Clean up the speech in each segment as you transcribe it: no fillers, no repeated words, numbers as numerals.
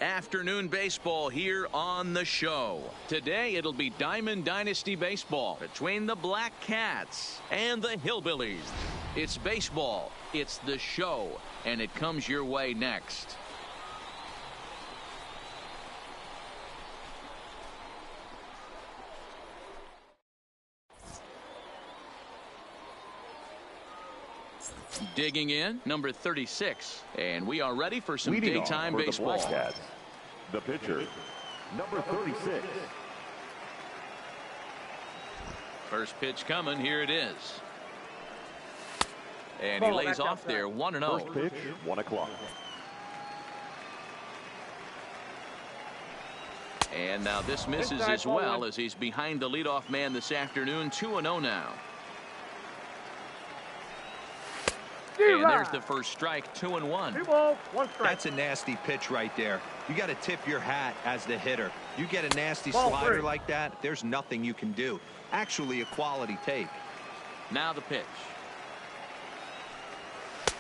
Afternoon baseball here on the show. Today it'll be Diamond Dynasty baseball between the Black Cats and the Hillbillies. It's baseball, it's the show, and it comes your way next. Digging in, number 36, and we are ready for some daytime baseball. The Black Cats, the pitcher, number 36. First pitch coming, here it is. And he lays off there, 1-0. First pitch, 1 o'clock. And now this misses as well as he's behind the leadoff man this afternoon, 2-0 now. And there's the first strike, 2-1. 2 balls, 1 strike. That's a nasty pitch right there. You got to tip your hat as the hitter. You get a nasty Ball slider 3. like that, there's nothing you can do. Actually, a quality take. Now the pitch.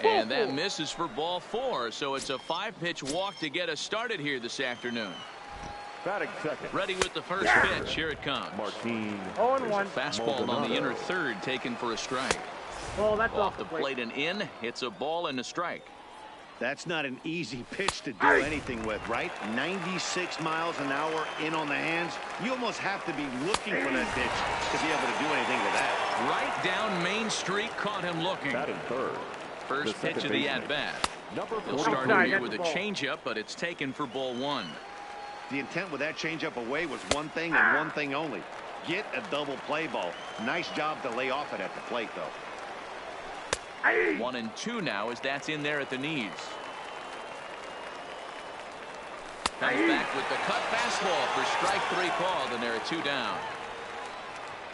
And that misses for ball 4, so it's a 5-pitch walk to get us started here this afternoon. Batting second. Ready with the first pitch. Here it comes. Martin. 0-1. Fastball on the inner third, taken for a strike. Well, that's Off the plate and in. It's a ball and a strike. That's not an easy pitch to do anything with, right? 96 miles an hour in on the hands. You almost have to be looking for that pitch to be able to do anything with that. Right down Main Street, caught him looking. Batting third. First pitch of the at-bat. Number He'll 40. start here with a changeup, but it's taken for ball 1. The intent with that changeup away was one thing and one thing only. Get a double play ball. Nice job to lay off it at the plate, though. 1-2 now as that's in there at the knees. Comes back with the cut fastball for strike 3 called, and there are 2 down.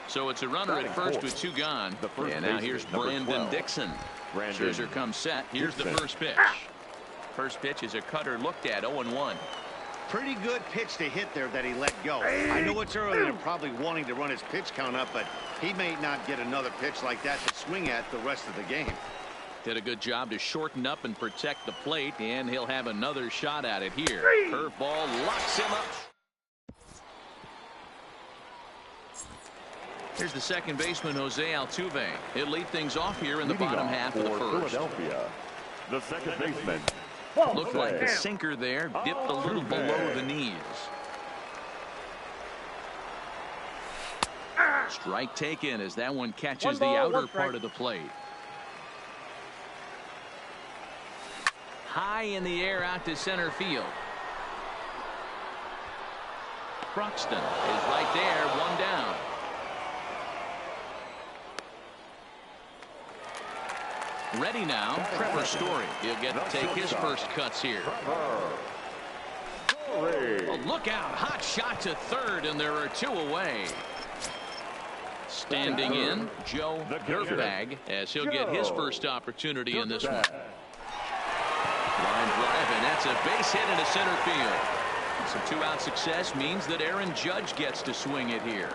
So it's a runner at first with 2 gone. And now here's Brandon Dixon. Scherzer comes set. Here's the first pitch. First pitch is a cutter looked at, 0-1. Pretty good pitch to hit there that he let go. I know it's early and probably wanting to run his pitch count up, but he may not get another pitch like that to swing at the rest of the game. Did a good job to shorten up and protect the plate, and he'll have another shot at it here. Curveball locks him up. Here's the second baseman, Jose Altuve. He'll lead things off here in the bottom half of the first. Philadelphia, the second baseman. Looked like the sinker there, dipped a little below the knees. Strike taken as that one catches the outer part of the plate. High in the air out to center field. Broxton is right there, 1 down. Ready now, Trevor Story. He'll get to take his first cuts here. Oh, look out, hot shot to third, and there are 2 away. Standing in, Joe Dirtbag, as he'll get his first opportunity in this one. Line drive, and that's a base hit into center field. Some 2-out success means that Aaron Judge gets to swing it here.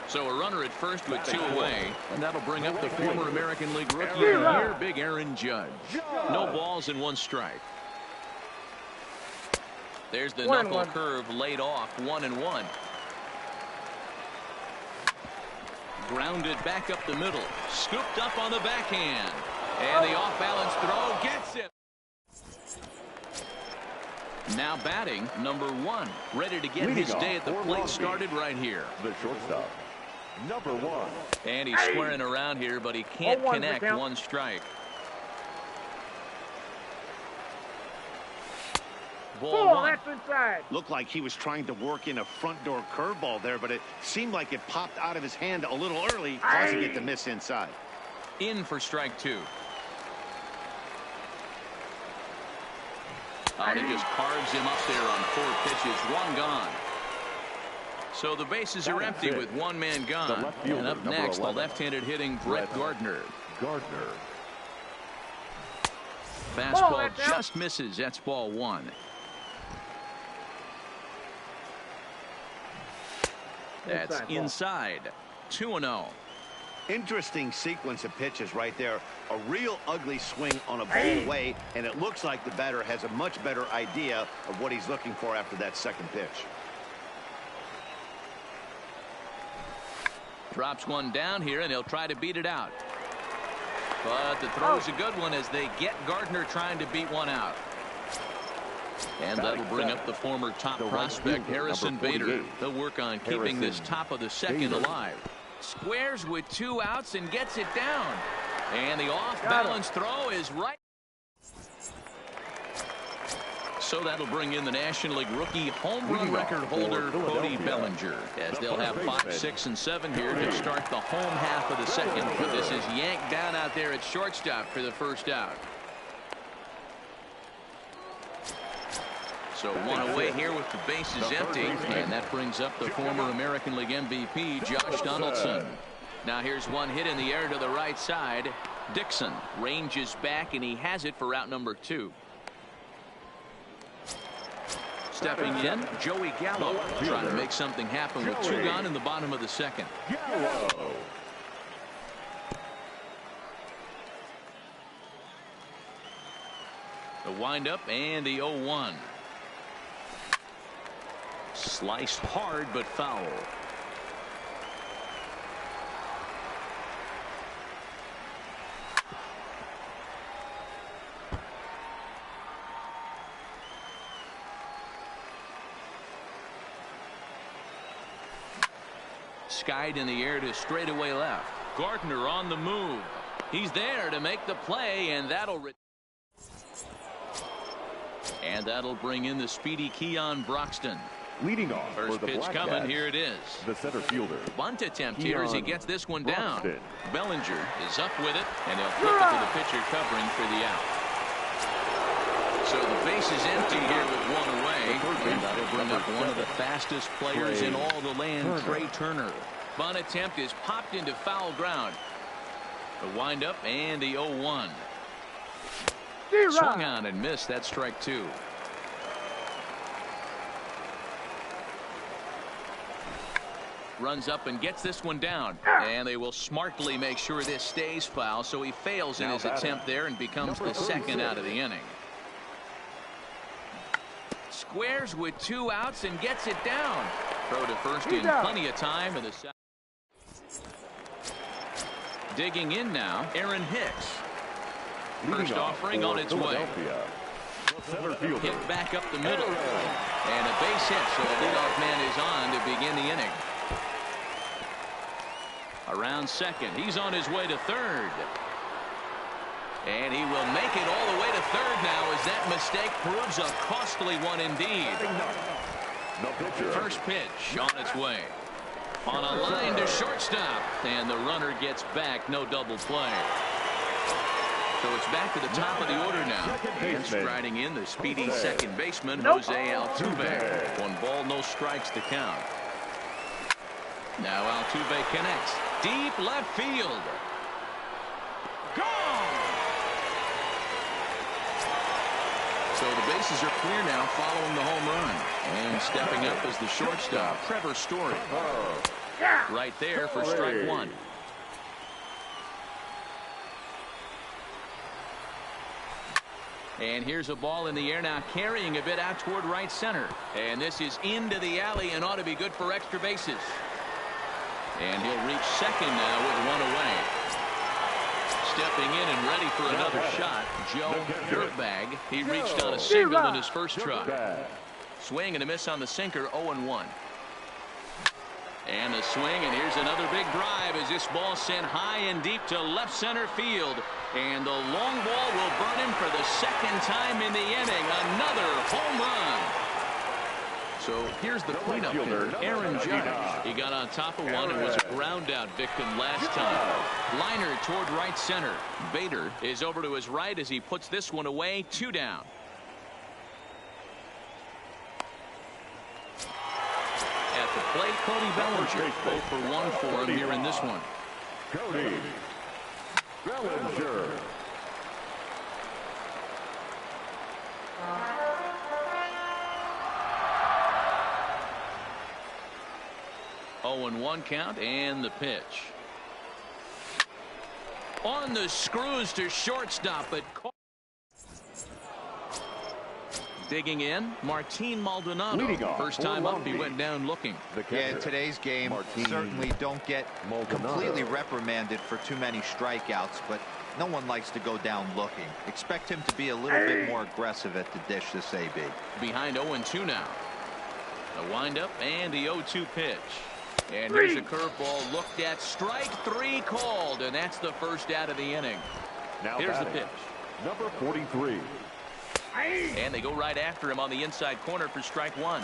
So a runner at first with 2 away, and that'll bring up the former American League Rookie of the Year, Big Aaron Judge. No balls and 1 strike. There's the knuckle curve laid off, 1-1. Grounded back up the middle, scooped up on the backhand, and the off-balance throw gets it. Now batting, number 1, ready to get his day at the plate started right here. The shortstop, number 1. And he's squaring around here, but he can't connect. 1 strike. Ball 1. That's inside. Looked like he was trying to work in a front door curveball there, but it seemed like it popped out of his hand a little early, causing it to miss inside. In for strike 2. Oh, he just carves him up there on 4 pitches. 1 gone. So the bases are empty with 1 man gone. And up next, the left-handed hitting Brett Gardner. Fastball just misses. That's ball 1. That's inside. 2-0. Interesting sequence of pitches right there. A real ugly swing on a ball away, and it looks like the batter has a much better idea of what he's looking for after that second pitch. Drops one down here, and he'll try to beat it out. But the throw's a good one as they get Gardner trying to beat one out. And that'll bring up the former top prospect, Harrison Bader. They'll work on keeping this top of the second alive. Squares with 2 outs and gets it down. And the off-balance throw is right. So that'll bring in the National League rookie home run record holder, Cody Bellinger, as they'll have 5, 6, and 7 here to start the home half of the second. But this is yanked down out there at shortstop for the first out. So one away here with the bases empty, and that brings up the former American League MVP, Josh Donaldson. Now here's one hit in the air to the right side. Dixon ranges back, and he has it for out number 2. Stepping in, Joey Gallo, trying to make something happen with 2 gone in the bottom of the second. The windup and the 0-1. Sliced hard but foul. Skied in the air to straightaway left. Gardner on the move. He's there to make the play, and that'll bring in the speedy Keon Broxton. Leading off first for the pitch coming. Cats, Here it is. The center fielder. Bunt attempt here as he gets this one down. Broxton. Bellinger is up with it, and he'll flip it to the pitcher covering for the out. So the base is empty here with 1 away, and that'll bring up one of the fastest players in all the land, Trey Turner. Bunt attempt is popped into foul ground. The windup and the 0-1. Swung on and missed. That's strike 2. Runs up and gets this one down, and they will smartly make sure this stays foul, so he fails in his attempt there and becomes the second out of the inning. Squares with 2 outs and gets it down. Throw to first in plenty of time in the second. Digging in now, Aaron Hicks. First offering on its way. Hit back up the middle. And a base hit, so the leadoff man is on to begin the inning. Around second, he's on his way to third. And he will make it all the way to third now, as that mistake proves a costly one indeed. First pitch on its way. On a line to shortstop, and the runner gets back. No double play. So it's back to the top of the order now. And striding in, the speedy second baseman, Jose Altuve. 1 ball, no strikes to count. Now Altuve connects. Deep left field. Gone! So the bases are clear now following the home run. And stepping up is the shortstop, Trevor Story. Right there for strike 1. And here's a ball in the air now, carrying a bit out toward right center. And this is into the alley and ought to be good for extra bases. And he'll reach second now with 1 away. Stepping in and ready for another shot, Joe Dirtbag. He reached on a single in his first try. Swing and a miss on the sinker, 0-1. And a swing, and here's another big drive as this ball sent high and deep to left center field. And the long ball will burn him for the second time in the inning. Another home run. So here's the cleanup hitter, Aaron Judge. He got on top of one and was a ground out victim last time. Liner toward right center. Bader is over to his right as he puts this one away. 2 down. At the plate, Cody Bellinger. 0 for 1 for him here in this one. Cody Bellinger. 0-1 count, and the pitch. On the screws to shortstop, but digging in, Martin Maldonado. First time up, he went down looking. Yeah, in today's game, certainly don't get completely reprimanded for too many strikeouts, but no one likes to go down looking. Expect him to be a little bit more aggressive at the dish this AB. Behind 0-2 now. The windup and the 0-2 pitch. And here's a curveball looked at. Strike 3 called, and that's the first out of the inning. Now here's the batting, pitch. number 43. And they go right after him on the inside corner for strike 1.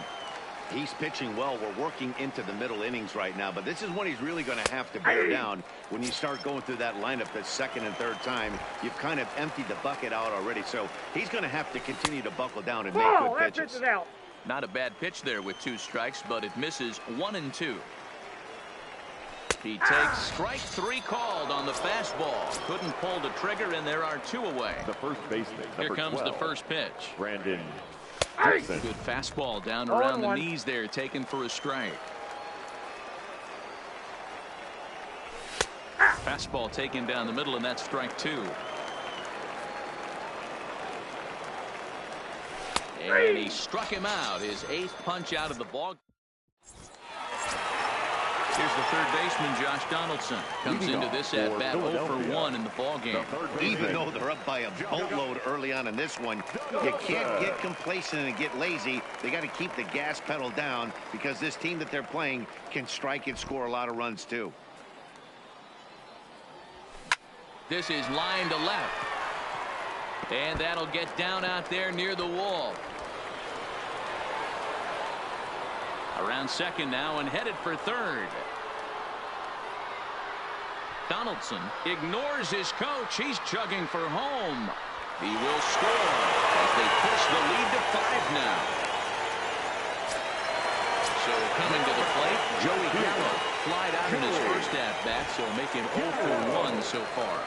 He's pitching well. We're working into the middle innings right now, but this is when he's really going to have to bear down. When you start going through that lineup the second and third time, you've kind of emptied the bucket out already, so he's going to have to continue to buckle down and make good pitches. That pitch is out. Not a bad pitch there with 2 strikes, but it misses 1-2. He takes strike 3 called on the fastball. Couldn't pull the trigger, and there are 2 away. The first baseman, Here number comes 12, the first pitch. Brandon. Good fastball down around the knees there, taken for a strike. Fastball taken down the middle, and that's strike 2. And he struck him out, his 8th punch out of the ball. Here's the third baseman, Josh Donaldson. Comes into this at bat 0 for 1 in the ball game. Even though they're up by a boatload early on in this one, you can't get complacent and get lazy. They got to keep the gas pedal down because this team that they're playing can strike and score a lot of runs too. This is line to left. And that'll get down out there near the wall. Around second now and headed for third. Donaldson ignores his coach. He's chugging for home. He will score as they push the lead to 5 now. So coming to the plate, Joey Gallo flied out in his first at-bat, so making 0 for 1 so far.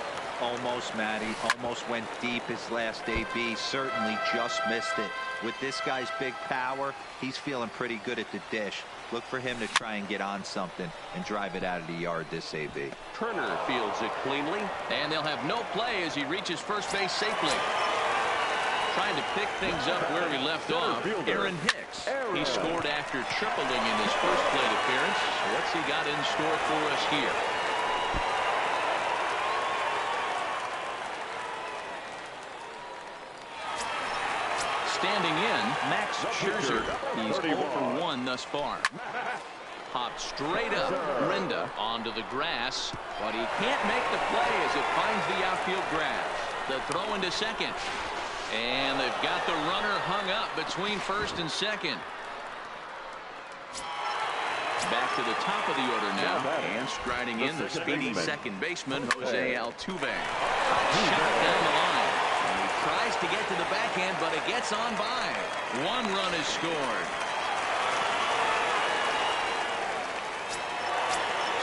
Almost, Matty. Almost went deep his last AB. Certainly just missed it. With this guy's big power, he's feeling pretty good at the dish. Look for him to try and get on something and drive it out of the yard this AB. Turner fields it cleanly, and they'll have no play as he reaches first base safely. Trying to pick things up where he left off, Aaron Hicks. He scored after tripling in his first plate appearance. What's he got in store for us here? Standing in, Max Scherzer. He's 0 for 1 thus far. Popped straight up. Rinda onto the grass, but he can't make the play as it finds the outfield grass. The throw into second. And they've got the runner hung up between first and second. Back to the top of the order now. And striding in, the speedy second baseman, Jose Altuve. Shot down the line. Tries to get to the backhand, but it gets on by. 1 run is scored.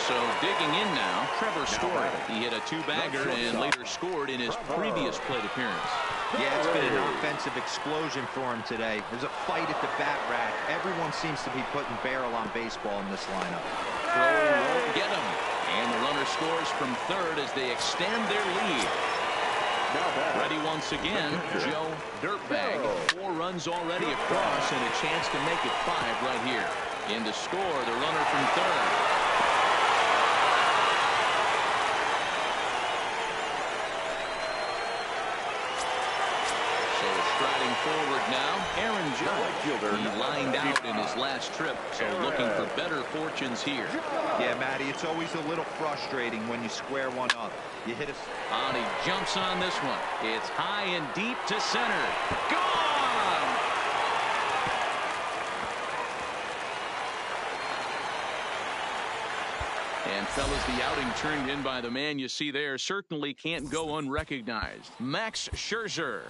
So digging in now, Trevor Story. He hit a 2-bagger and later scored in his previous plate appearance. Yeah, it's been an offensive explosion for him today. There's a fight at the bat rack. Everyone seems to be putting barrel on baseball in this lineup. Throw won't get him. And the runner scores from third as they extend their lead. Ready once again, Joe Dirtbag. 4 runs already across and a chance to make it 5 right here. In to score, the runner from third. So striding forward now, Aaron Judge. He lined out in his last trip, so looking for better fortunes here. Yeah, Matty, it's always a little frustrating when you square one up. You hit a... And he jumps on this one. It's high and deep to center. Gone! And fellas, the outing turned in by the man you see there certainly can't go unrecognized. Max Scherzer.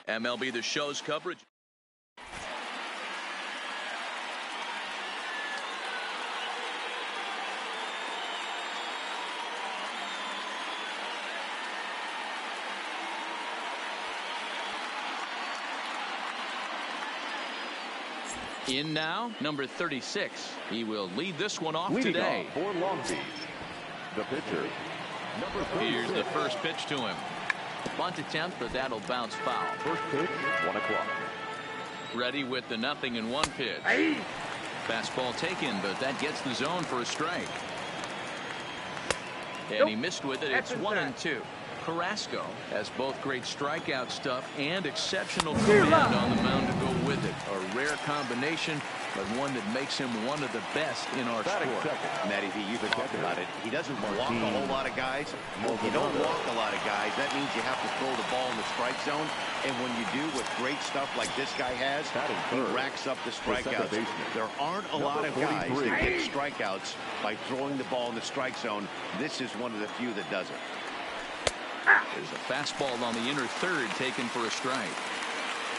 MLB The Show's coverage. In now, number 36. He will lead this one off today. For Long Beach, the pitcher, number 36. Here's the first pitch to him. Bunt attempt, but that'll bounce foul. First pitch, 1 o'clock. Ready with the 0-1 pitch. Fastball taken, but that gets the zone for a strike. And he missed with it. It's 1-2. Carrasco has both great strikeout stuff and exceptional command on the mound to go with it. A rare combination, but one that makes him one of the best in our sport. Matty V, you've talked about it. He doesn't walk a whole lot of guys. Well, if you don't walk a lot of guys, that means you have to throw the ball in the strike zone. And when you do with great stuff like this guy has, he racks up the strikeouts. There aren't a lot of guys that get strikeouts by throwing the ball in the strike zone. This is one of the few that does it. There's a fastball on the inner third taken for a strike.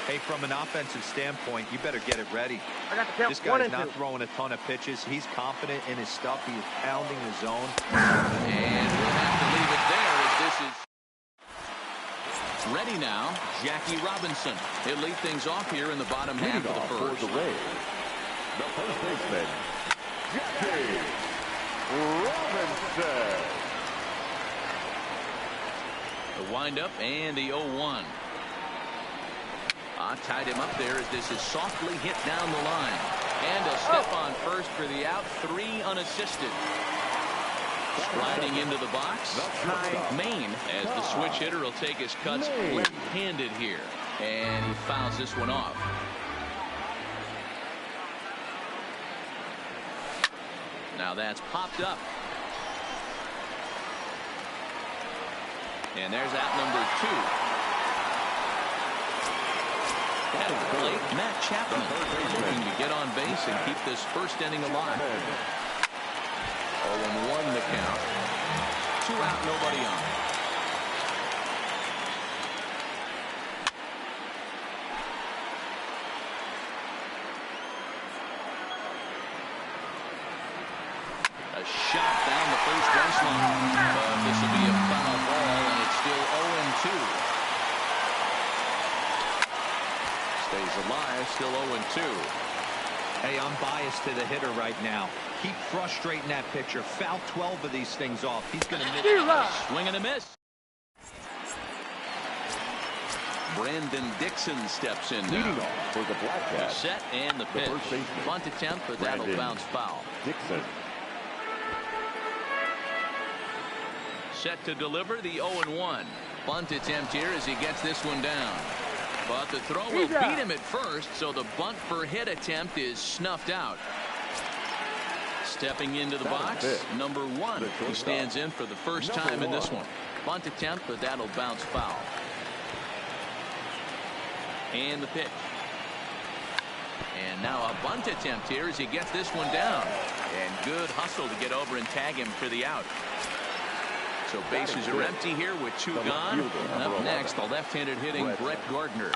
Hey, from an offensive standpoint, you better get it ready. This One guy's and not two. throwing a ton of pitches. He's confident in his stuff. He is pounding the zone. And we'll have to leave it there as this is ready now. Jackie Robinson. He'll lead things off here in the bottom half of the first. For the Rays, the first baseman, Jackie Robinson. The windup and the 0-1. Tied him up there as this is softly hit down the line. And a step on first for the out. 3 unassisted. Sliding into the box, Ty Main, as the switch hitter will take his cuts left-handed here. And he fouls this one off. Now that's popped up. And there's out number 2. At the plate, Matt Chapman looking to get on base and keep this first inning alive. 0-1 the count. 2 out, nobody on. A shot down the first baseline. But this will be a foul ball, and it's still 0-2. Stays alive, still 0-2. Hey, I'm biased to the hitter right now. Keep frustrating that pitcher. Foul 12 of these things off. He's going to miss. Swing and a miss. Brandon Dixon steps in now. Leading off for the Black Cats, Set and the pitch. first baseman, Bunt attempt, but that'll bounce foul. Dixon. Set to deliver the 0-1. Bunt attempt here as he gets this one down. But the throw will beat him at first, so the bunt for hit attempt is snuffed out. Stepping into the box, number 1. He stands in for the first time in this one. Bunt attempt, but that'll bounce foul. And the pitch. And now a bunt attempt here as he gets this one down. And good hustle to get over and tag him for the out. So bases are empty here with 2 gone. And up next, the left-handed hitting Brett Gardner.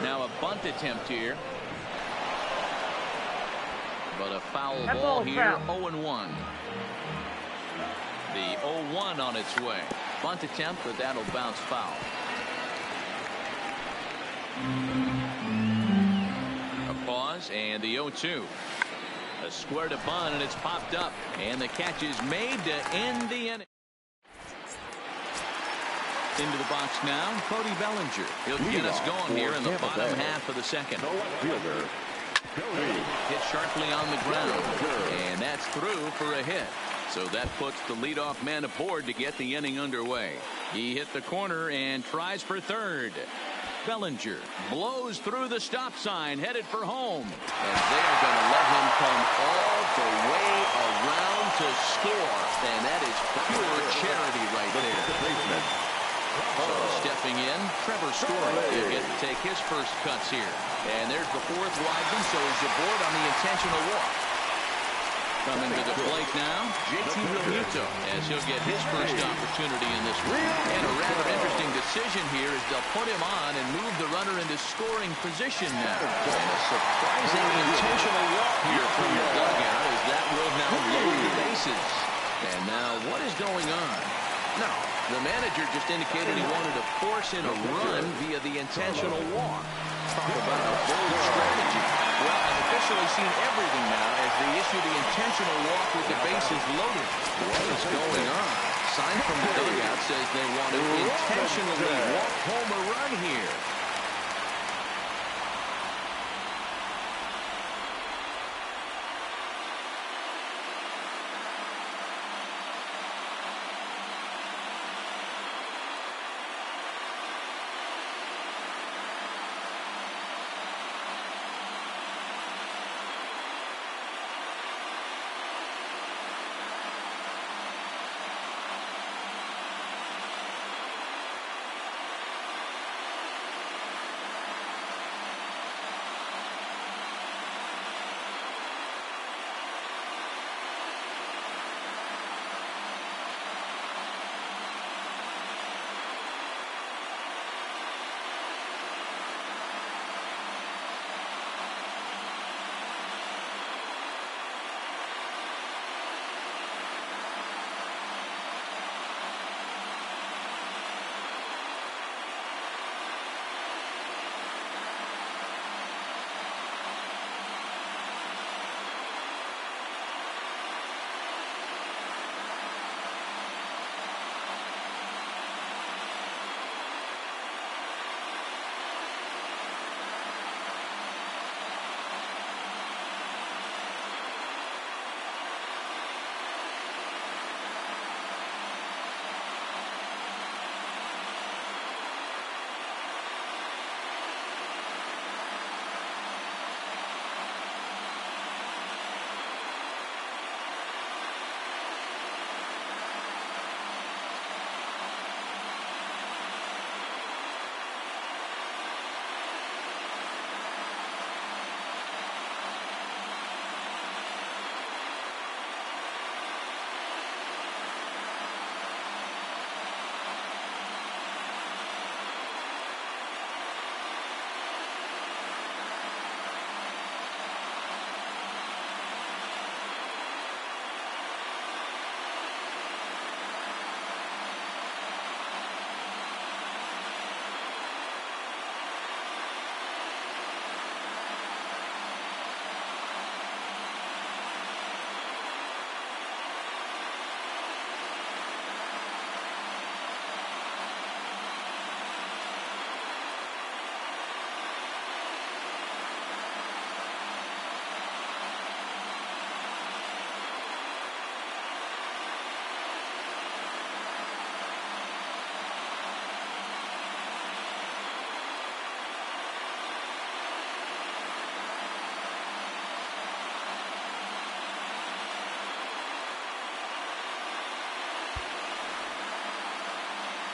Now a bunt attempt here. But a foul ball here, 0-1. The 0-1 on its way. Bunt attempt, but that'll bounce foul. A pause, and the 0-2. A square to bunt, and it's popped up. And the catch is made to end the inning. Into the box now, Cody Bellinger. He'll get us going here in the bottom half of the second. Hit sharply on the ground, and that's through for a hit. So that puts the leadoff man aboard to get the inning underway. He hit the corner and tries for third. Bellinger blows through the stop sign, headed for home. And they're going to let him come all the way around to score. And that is pure charity right there. So stepping in, Trevor Story will get to take his first cuts here. And there's the 4th wide one, so he's aboard on the intentional walk. Coming to the plate now, JT Realmuto, as he'll get his first opportunity in this one. And a rather interesting decision here is they'll put him on and move the runner into scoring position now. And a surprising intentional walk here from the dugout as that will now load the bases. And now what is going on? No, the manager just indicated he wanted to force in a run via the intentional walk. Talk about a bold strategy. Well, I've officially seen everything now as they issue the intentional walk with the bases loaded. What is going on? Sign from the dugout says they want to intentionally walk home a run here.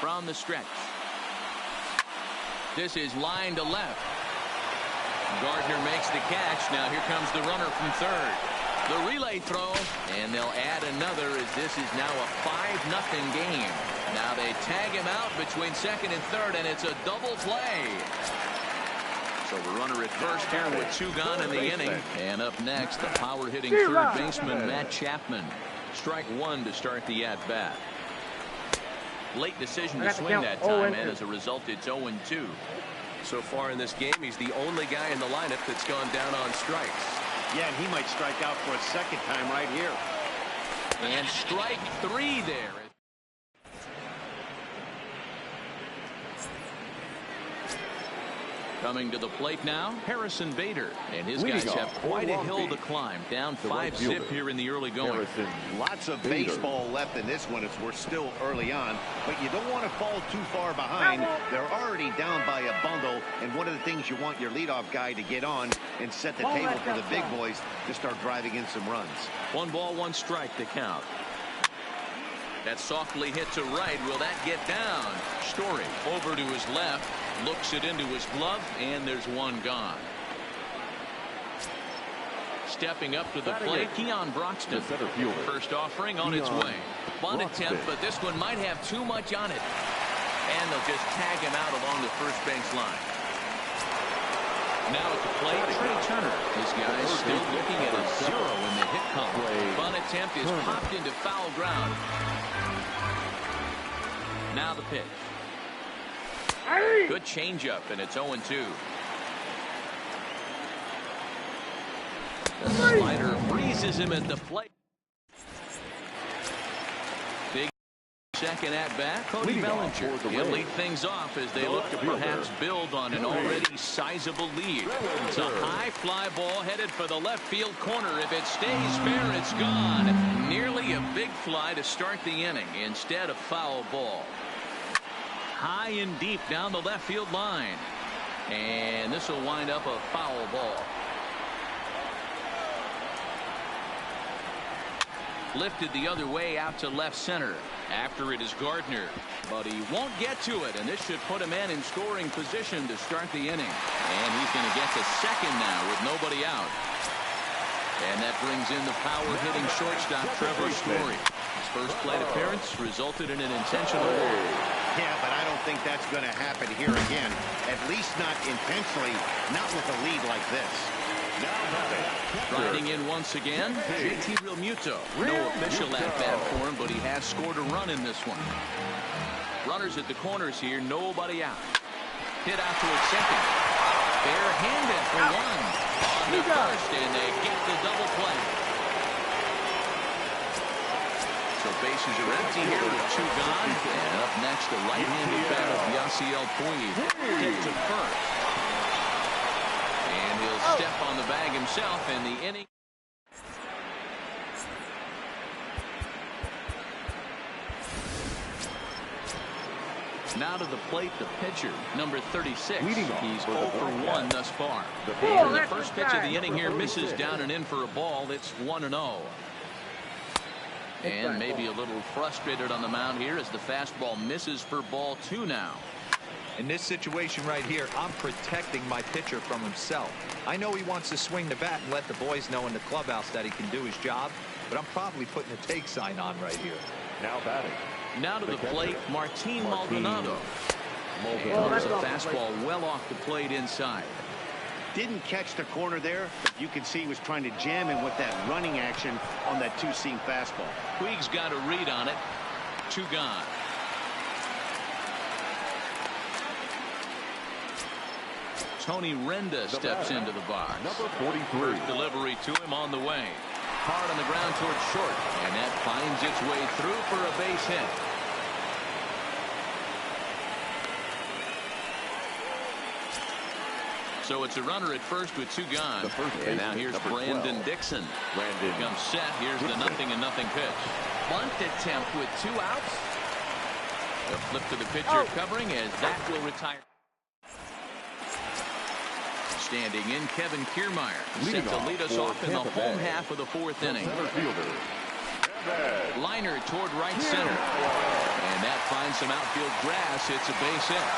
From the stretch. This is line to left. Gardner makes the catch. Now here comes the runner from third. The relay throw, and they'll add another as this is now a 5-0 game. Now they tag him out between second and third, and it's a double play. So the runner at first here with 2 gone in the inning. And up next, the power-hitting third baseman, Matt Chapman. Strike 1 to start the at-bat. Late decision to swing that time, and as a result, it's 0-2. So far in this game, he's the only guy in the lineup that's gone down on strikes. Yeah, and he might strike out for a second time right here. And strike 3 there. Coming to the plate now, Harrison Bader. And his guys have quite a hill to climb. Down 5-zip here in the early going. Lots of baseball left in this one as we're still early on. But you don't want to fall too far behind. They're already down by a bundle. And one of the things you want your leadoff guy to get on and set the table for the big boys to start driving in some runs. 1 ball, 1 strike to count. That softly hit to right. Will that get down? Story over to his left. Looks it into his glove, and there's 1 gone. stepping up to the plate, Keon Broxton. Center fielder. First offering on its way. Bunt Broxton. attempt, but this one might have too much on it. And they'll just tag him out along the first base line. Now at the plate, Trey Turner. This guy's still looking at a 0 in the hit column. Bunt attempt is popped into foul ground. Now the pitch. Good changeup, and it's 0-2. The slider freezes him at the plate. Big second at bat, Cody Bellinger. He'll lead things off as they look to perhaps build on an already sizable lead. It's a high fly ball headed for the left field corner. If it stays fair, it's gone. Nearly a big fly to start the inning instead of foul ball. High and deep down the left field line. And this will wind up a foul ball. Lifted the other way out to left center. After it is Gardner. But he won't get to it. And this should put a man in scoring position to start the inning. And he's going to get to second now with nobody out. And that brings in the power-hitting shortstop Trevor Story. His first plate appearance resulted in an intentional walk. Yeah, but I don't think that's going to happen here again. At least not intentionally, not with a lead like this. Riding in once again, JT Realmuto. No official at-bat for him, but he has scored a run in this one. Runners at the corners here, nobody out. Hit out towards second. Bare-handed for one. On to first, and they get the double play. So bases are empty here with 2 gone. And up next, the right-handed batter, Yasiel Puig. Hit to first. And he'll step on the bag himself in the inning. Now to the plate, the pitcher, number 36. He's 0 for 1 thus far. And the first pitch of the inning here misses down and in for a ball. It's 1-0. And maybe a little frustrated on the mound here as the fastball misses for ball 2 now. In this situation right here, I'm protecting my pitcher from himself. I know he wants to swing the bat and let the boys know in the clubhouse that he can do his job, but I'm probably putting a take sign on right here. Now batting. Now to the plate, Martin Maldonado. And there's a fastball well off the plate inside. Didn't catch the corner there, but you can see he was trying to jam him with that running action on that 2-seam fastball. Puig's got a read on it. 2 gone. Tony Renda steps into the box. Number 43. First delivery to him on the way. Hard on the ground towards short. And that finds its way through for a base hit. So it's a runner at first with 2 gone. And now here's Brandon Dixon. Comes set. Here's the 0-0 pitch. Bunt attempt with 2 outs. The flip to the pitcher covering as that will retire. Standing in, Kevin Kiermaier set to lead us off in the home half of the 4th inning. Liner toward right center. And that finds some outfield grass. It's a base hit.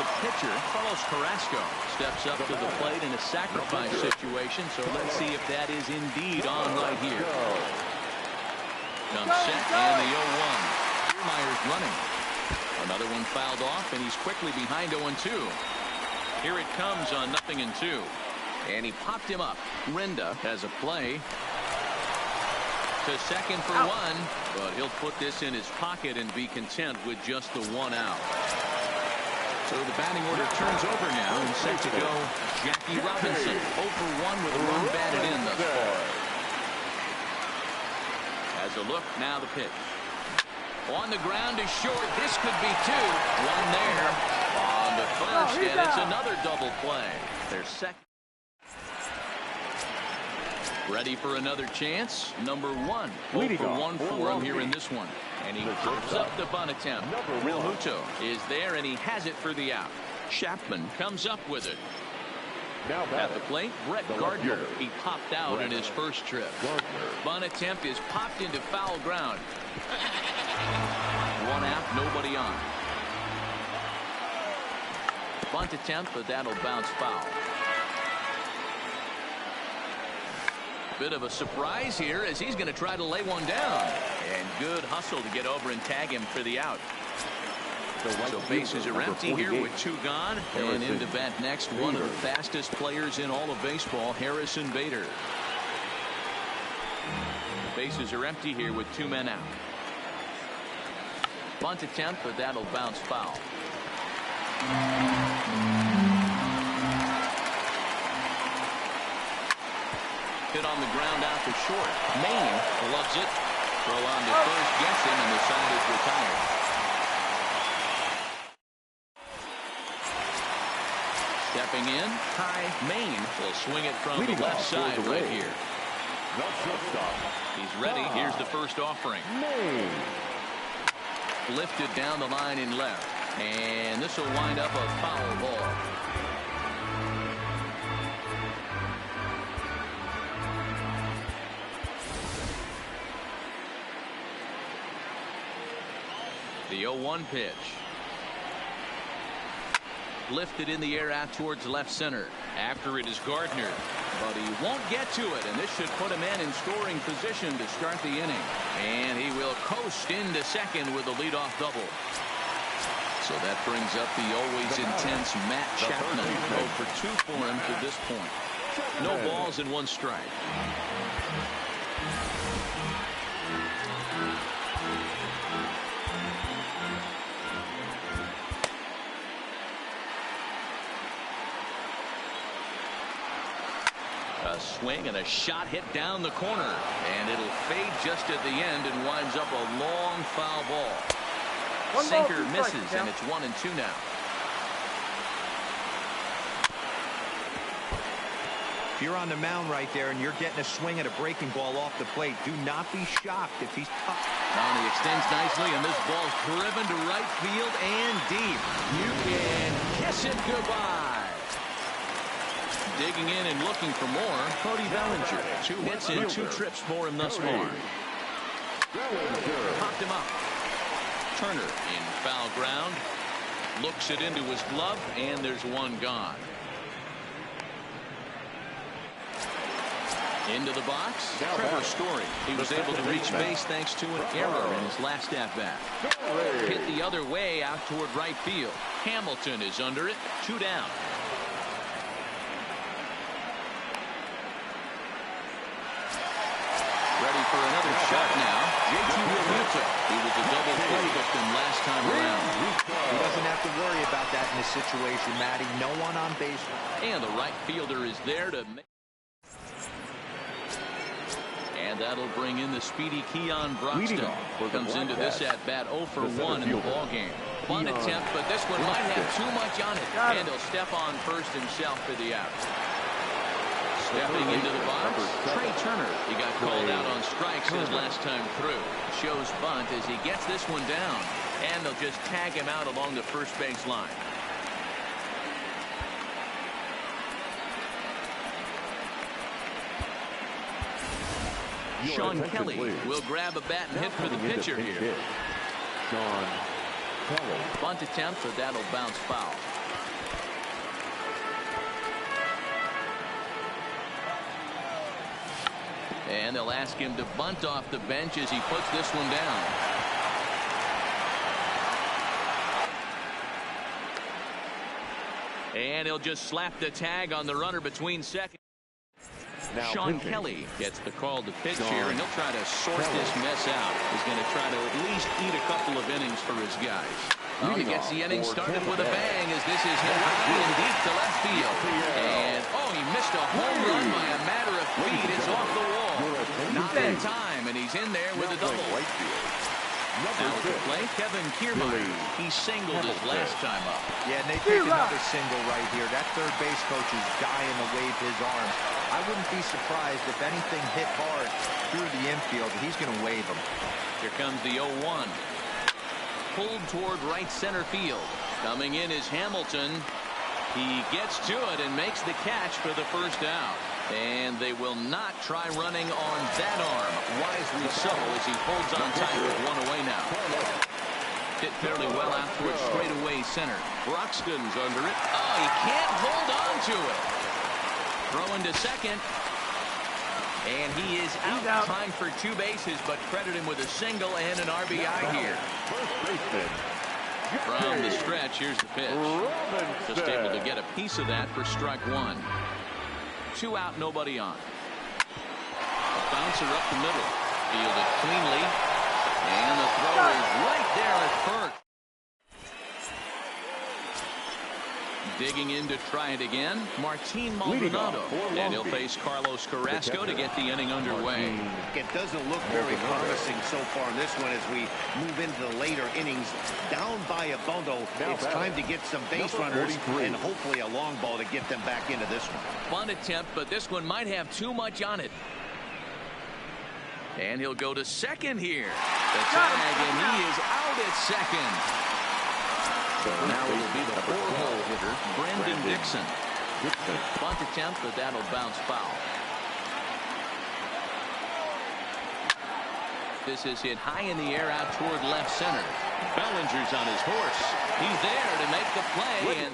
The pitcher, Carlos Carrasco, steps up to the plate in a sacrifice situation. So let's see if that is indeed on right here. Comes set and the 0-1. Kiermaier's running. Another one fouled off, and he's quickly behind 0-2. Here it comes on 0-2. And he popped him up. Renda has a play. To second for 1, but he'll put this in his pocket and be content with just the 1 out. So the batting order turns over now, and set to go Jackie Robinson. 0 for 1 with a run batted in thus far. As a look, now the pitch. On the ground is short. This could be 2. 1 there. On the first, and it's another double play. Their second. Ready for another chance. Number 1. 0 for 1 for him here in this one. And he pops up the bunt attempt. Realmuto is there, and he has it for the out. Chapman comes up with it. At the plate, Brett Gardner. He popped out in his first trip. Bunt attempt is popped into foul ground. 1 out, nobody on. Bunt attempt, but that'll bounce foul. Bit of a surprise here as he's going to try to lay one down. And good hustle to get over and tag him for the out. So bases are empty here with 2 gone. And into bat next, one of the fastest players in all of baseball, Harrison Bader. Bases are empty here with 2 men out. Bunt attempt, but that'll bounce foul. Hit on the ground out to short. Maine loves it. Throw on to first, gets him, and the side is retired. Stepping in, Ty Maine will swing it from the left side right here. He's ready. Here's the first offering. Lifted down the line in left. And this will wind up a foul ball. The 0-1 pitch. Lifted in the air out towards left center. After it is Gardner. But he won't get to it, and this should put him in scoring position to start the inning. And he will coast into second with a leadoff double. So that brings up the always intense Matt Chapman. 0 for 2 for him to this point. No balls and 1 strike. A swing and a shot hit down the corner, and it'll fade just at the end and winds up a long foul ball. Sinker misses, and it's 1-2 now. If you're on the mound right there and you're getting a swing at a breaking ball off the plate, do not be shocked if he's tough. Now he extends nicely, and this ball's driven to right field and deep. You can kiss it goodbye. Digging in and looking for more, Cody Bellinger. 2 hits and 2 trips for him thus far. Popped him up. Turner in foul ground. Looks it into his glove, and there's 1 gone. Into the box, Trevor Story. He was able to reach base thanks to an error in his last at-bat. Hit the other way out toward right field. Hamilton is under it. 2 down. Ready for another shot now. J.T. Realmuto. He was a double play victim last time around. He doesn't have to worry about that in this situation, Matty. No one on base. And the right fielder is there to make. And that'll bring in the speedy Keon Broxton. Comes into this at-bat 0 for 1 in the ballgame. Bunt attempt, but this one might have too much on it. And he'll step on first himself for the out. Stepping into the box, Trey Turner. He got called out on strikes his last time through. Shows bunt as he gets this one down. And they'll just tag him out along the first base line. Sean Kelly will grab a bat and hit for the pitcher here. Bunt attempt, but that'll bounce foul. And they'll ask him to bunt off the bench as he puts this one down. And he'll just slap the tag on the runner between second. Sean Kelly gets the call to pitch here, and he'll try to sort this mess out. He's going to try to at least eat a couple of innings for his guys. He gets the inning started with a bang as this is hit high and deep to left field. And, he missed a home run by a matter of feet. It's off the wall. Not in time, and he's in there with a double. Now at the plate, Kevin Kiermaier. He singled his last time up. Yeah, and they take another single right here. That third base coach is dying to wave his arms. I wouldn't be surprised if anything hit hard through the infield. He's going to wave them. Here comes the 0-1. Pulled toward right center field. Coming in is Hamilton. He gets to it and makes the catch for the first out. And they will not try running on that arm. Wisely so as he holds on tight with one away now. Hit fairly well out towards straightaway center. Broxton's under it. He can't hold on to it. Throw into second. And he is out. Time for 2 bases, but credit him with a single and an RBI here. First baseman. From the stretch, here's the pitch. Just able to get a piece of that for strike 1. 2 out, nobody on. A bouncer up the middle. Fielded cleanly. And the throw is right there at first. Digging in to try it again, Martin Maldonado. And he'll face Carlos Carrasco to get the inning underway. It doesn't look very promising so far in this one as we move into the later innings. Down by a bundle, it's time to get some base runners and hopefully a long ball to get them back into this one. Fun attempt, but this one might have too much on it. And he'll go to second here. The tag, and he is out at second. So now it will be the 4-hole hitter, Brandon Dixon. Bunt attempt, but that'll bounce foul. This is hit high in the air out toward left center. Bellinger's on his horse. He's there to make the play. And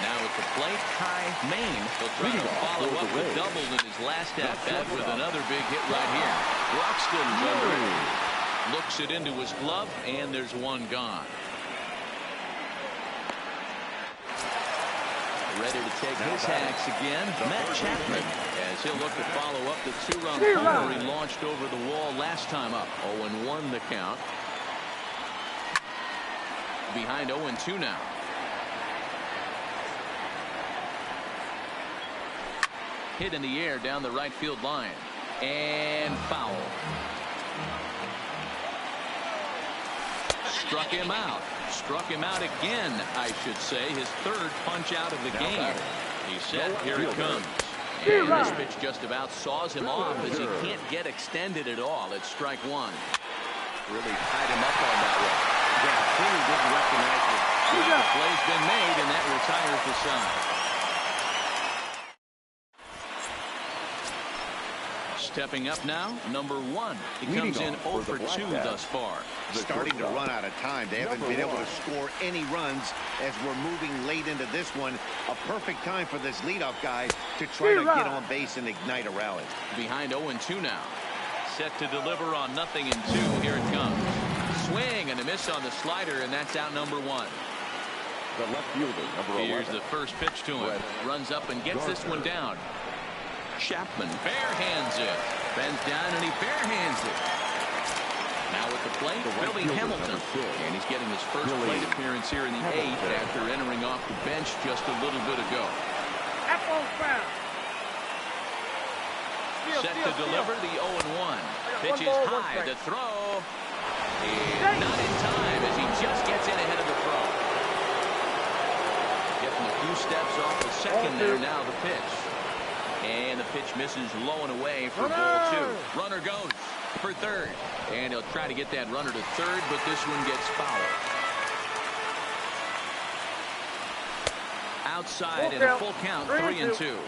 now at the plate, Kai Maine. He'll try to follow up with double in his last at-bat with another big hit right here. Buxton's under it. Looks it into his glove, and there's one gone. Ready to take his hacks again, Matt Chapman, as he'll look to follow up the 2-run homer he launched over the wall last time up. 0-1 the count. Behind 0-2 now. Hit in the air down the right field line. And foul. Struck him out. Struck him out again, I should say. His 3rd punch out of the game. He's set. Here it comes. And this pitch just about saws him off as he can't get extended at all. It's strike 1. Really tied him up on that one. Yeah, clearly didn't recognize it. The play's been made, and that retires the side. Stepping up now, number 1. He comes in 0 for 2 thus far. Starting to run out of time. They haven't been able to score any runs as we're moving late into this one. A perfect time for this leadoff guy to try to get on base and ignite a rally. Behind 0-2 now. Set to deliver on 0-2. Here it comes. Swing and a miss on the slider, and that's out number 1. The left fielder, number 11. Here's the first pitch to him. Runs up and gets this one down. Chapman barehands it. Bends down and he barehands it. Now at the plate, Billy Hamilton. And he's getting his first plate appearance here in the 8th after entering off the bench just a little bit ago. Set to deliver the 0-1. Pitch is high. The throw is not in time as he just gets in ahead of the throw. Getting a few steps off the second there. Now the pitch. And the pitch misses low and away for ball 2. Runner goes for third. And he'll try to get that runner to third, but this one gets fouled. Outside in a full count, 3-2.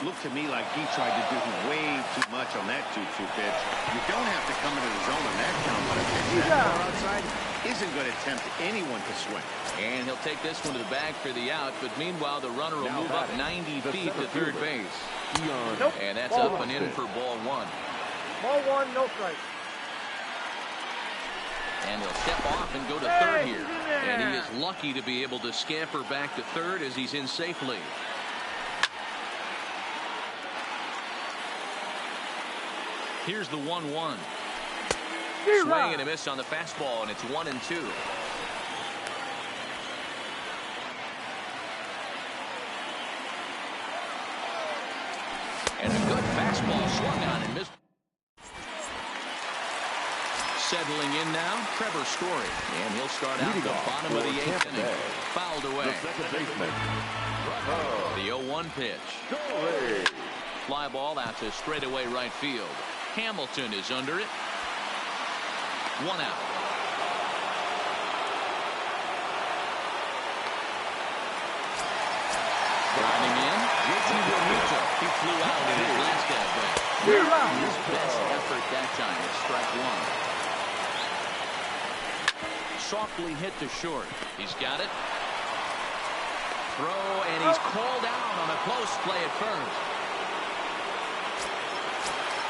Looked to me like he tried to do way too much on that 2-2 pitch. You don't have to come into the zone on that count, but a pitch that far outside isn't going to tempt anyone to swing. And he'll take this one to the bag for the out, but meanwhile the runner will move up 90 feet to third base. And that's up and in for ball 1. Ball 1, no strike. And he'll step off and go to third here. And he is lucky to be able to scamper back to third as he's in safely. Here's the 1-1. Swing and a miss on the fastball, and it's 1-2. And a good fastball swung on and missed. Settling in now, Trevor Story. And he'll start out the bottom of the 8th inning. Fouled away. The 0-1 pitch. Fly ball out to straightaway right field. Hamilton is under it. 1 out. Driving in. He flew out in his last at-bat. His best effort that time is strike 1. Softly hit to short. He's got it. Throw, and he he's called out on a close play at first.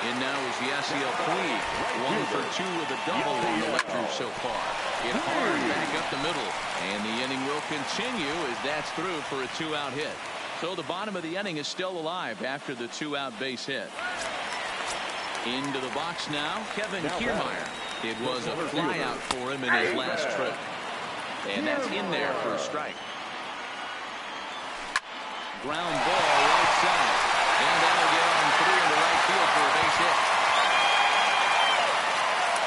And now is Yasiel Puig, 1 for 2 with a double on the lectures so far. Hit hard back up the middle, and the inning will continue as that's through for a 2-out hit. So the bottom of the inning is still alive after the 2-out base hit. Into the box now, Kevin Kiermaier. It was a fly out for him in his last trip. And that's in there for a strike. Ground ball right side. And that'll get on through into right field for a base hit.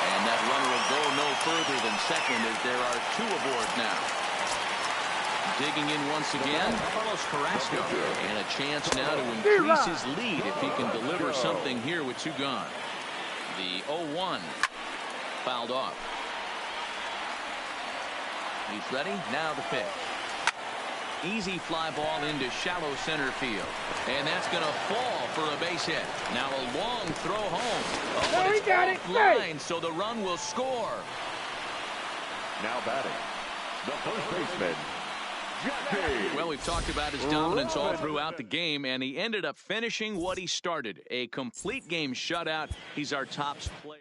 And that runner will go no further than second as there are 2 aboard now. Digging in once again, Carlos Carrasco. And a chance now to increase his lead if he can deliver something here with 2 gone. The 0-1 fouled off. He's ready. Now the pitch. Easy fly ball into shallow center field. And that's going to fall for a base hit. Now a long throw home. Oh, but it's offline, so the run will score. Now batting, the first baseman, Jackie. Well, we've talked about his dominance all throughout the game, and he ended up finishing what he started. A complete game shutout. He's our top player.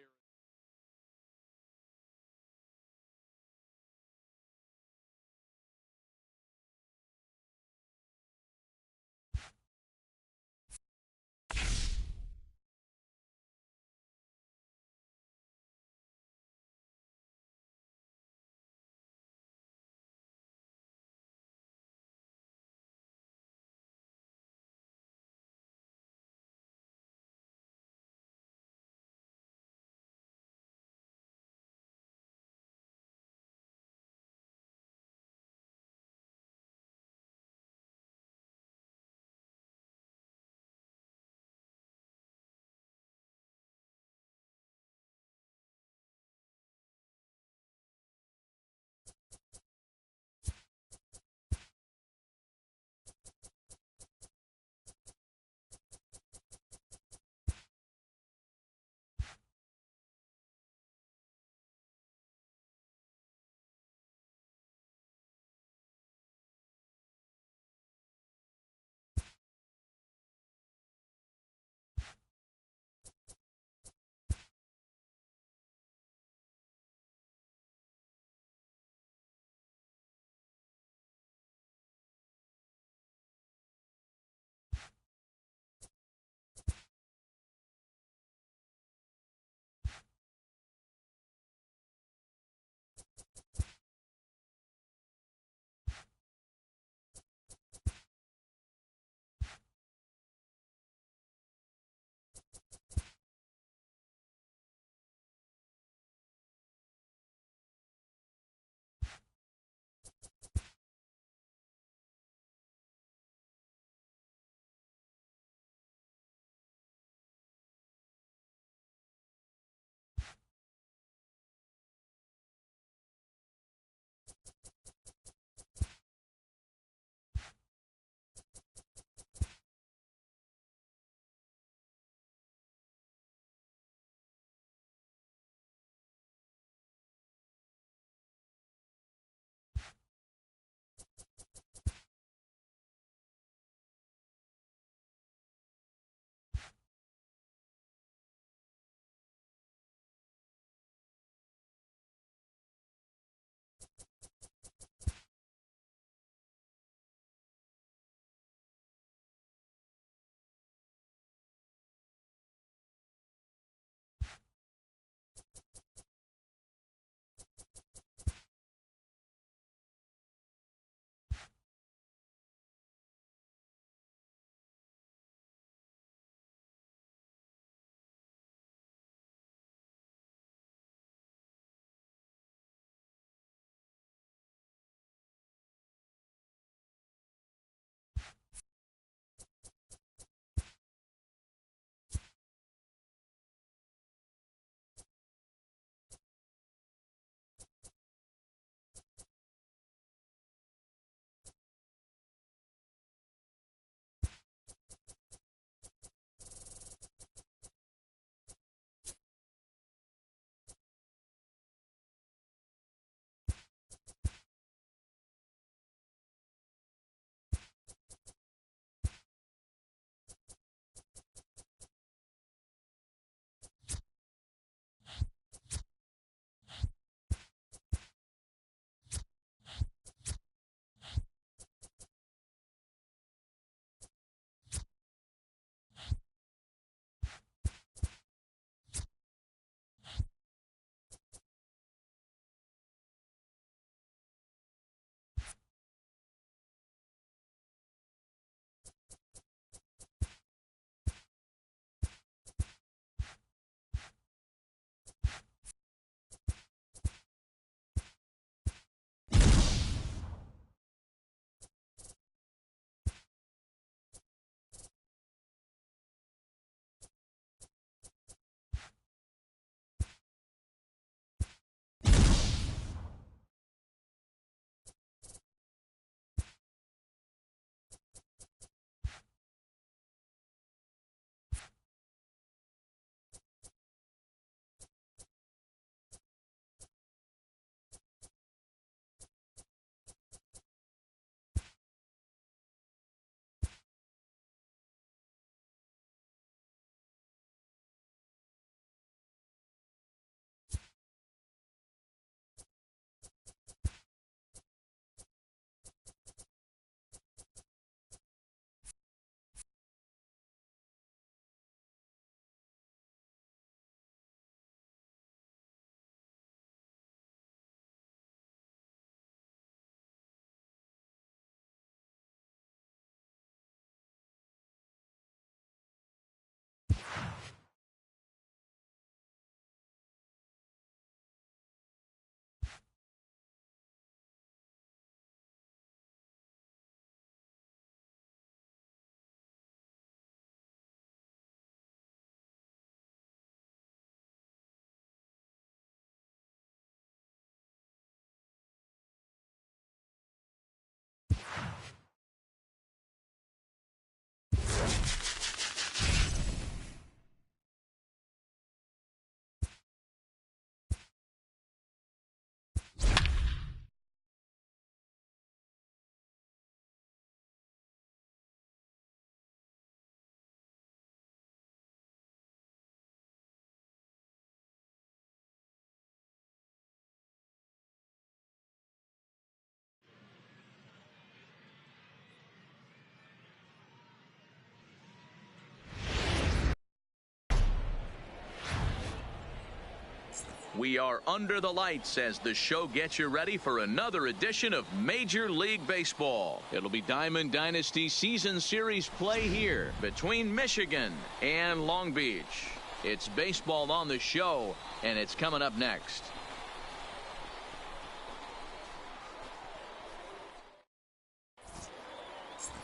We are under the lights as the show gets you ready for another edition of Major League Baseball. It'll be Diamond Dynasty Season Series play here between Michigan and Long Beach. It's baseball on the show, and it's coming up next.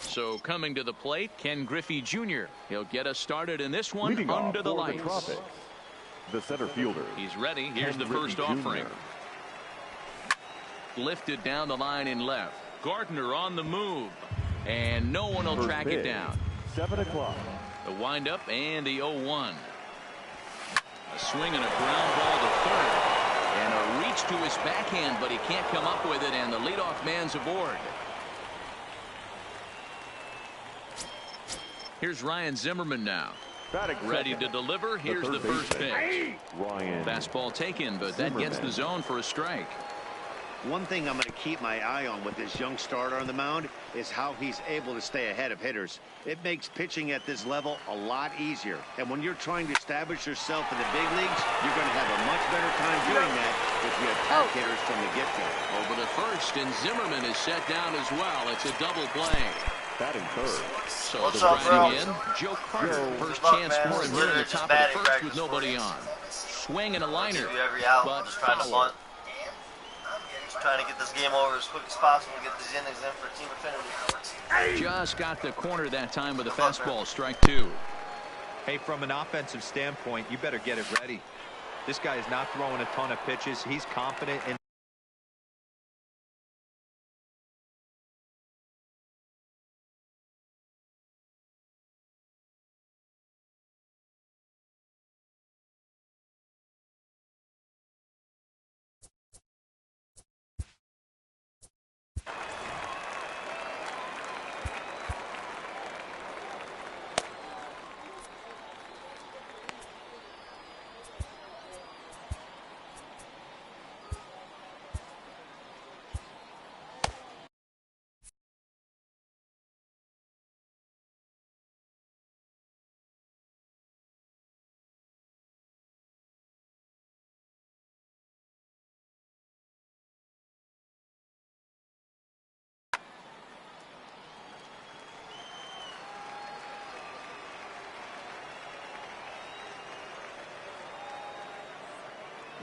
So coming to the plate, Ken Griffey Jr. He'll get us started in this one. Leading under the off for lights. the Tropics, the center fielder. He's ready. Here's the first offering. Lifted down the line in left. Gardner on the move. And no one will track it down. 7 o'clock. The windup and the 0-1. A swing and a ground ball to third. And a reach to his backhand, but he can't come up with it, and the leadoff man's aboard. Here's Ryan Zimmerman now. Ready to deliver. Here's the first pitch. Fastball taken, but that gets the zone for a strike. One thing I'm going to keep my eye on with this young starter on the mound is how he's able to stay ahead of hitters. It makes pitching at this level a lot easier. And when you're trying to establish yourself in the big leagues, you're going to have a much better time doing that if you attack hitters from the get-go. Over to first, and Zimmerman is set down as well. It's a double play. Batting third. So What's the up, bro? in, Joe Carter. First Good luck, chance man. for This him is here in the literally top of just the batting first with practice nobody for me. on. Swing and a liner, Give you every out. but Just trying to foul. bunt. Just trying to get this game over as quick as possible. Get these innings in for team affinity. Just got the corner that time with a fastball. Strike two. Hey, from an offensive standpoint, you better get it ready. This guy is not throwing a ton of pitches. He's confident in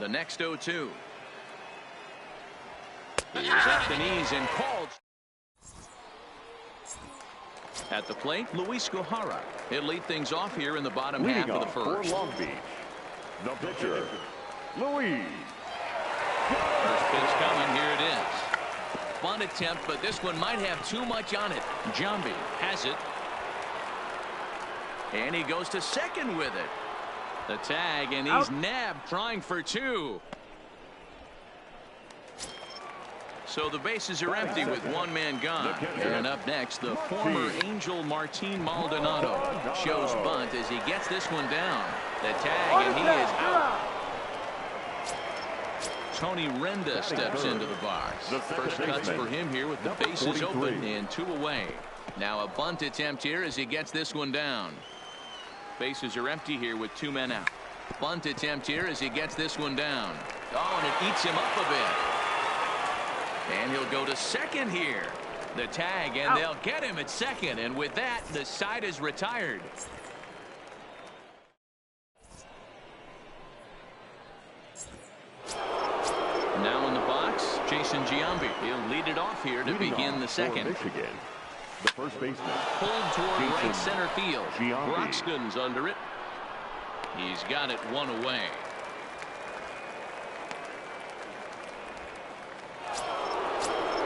The next 0-2 is at the knees and called. At the plate, Luis Gohara. He'll lead things off here in the bottom half of the first. For Long Beach, the pitcher, Luis. First pitch coming. Here it is. Bunt attempt, but this one might have too much on it. Jambi has it. And he goes to second with it. The tag, and he's nabbed, trying for two. So the bases are empty with one man gone. And up next, the former Angel Martin Maldonado shows bunt as he gets this one down. The tag, and he is out. Tony Renda steps into the box. First cuts for him here with the bases open and two away. Now a bunt attempt here as he gets this one down. Bases are empty here with two men out. Bunt attempt here as he gets this one down. Oh, and it eats him up a bit. And he'll go to second here. The tag, and they'll get him at second. And with that, the side is retired. Now in the box, Jason Giambi. He'll lead it off here to begin the second. Michigan, the first baseman. Pulled toward Jason right center field. Giambi. Broxton's under it. He's got it one away.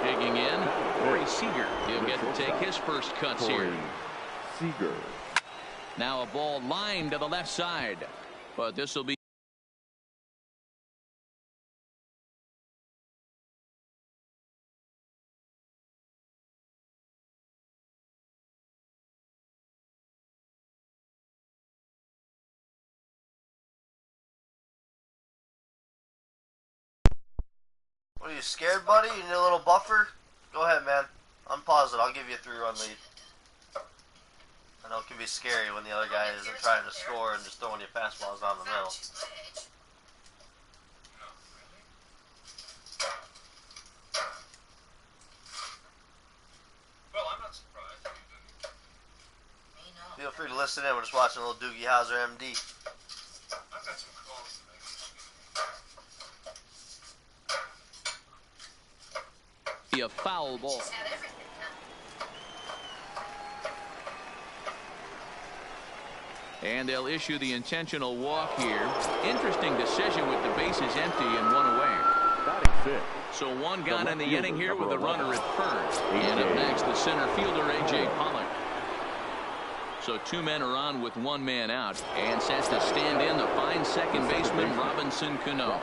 Digging in, Corey Seager. He'll get to take his first cuts here. Seager. Now a ball lined to the left side. But this will be. What are you scared, buddy? You need a little buffer? Go ahead, man. Unpause it. I'll give you a 3-run lead. I know it can be scary when the other guy isn't trying to score and just throwing you fastballs down the middle. free to listen in. We're just watching a little Doogie Howser, MD. A foul ball. And they'll issue the intentional walk here. Interesting decision with the bases empty and one away. So one gone in the inning here with a runner at first. And up next, the center fielder, A.J. Pollock. So two men are on with one man out. And sets to stand in the fine second baseman, Robinson Cano.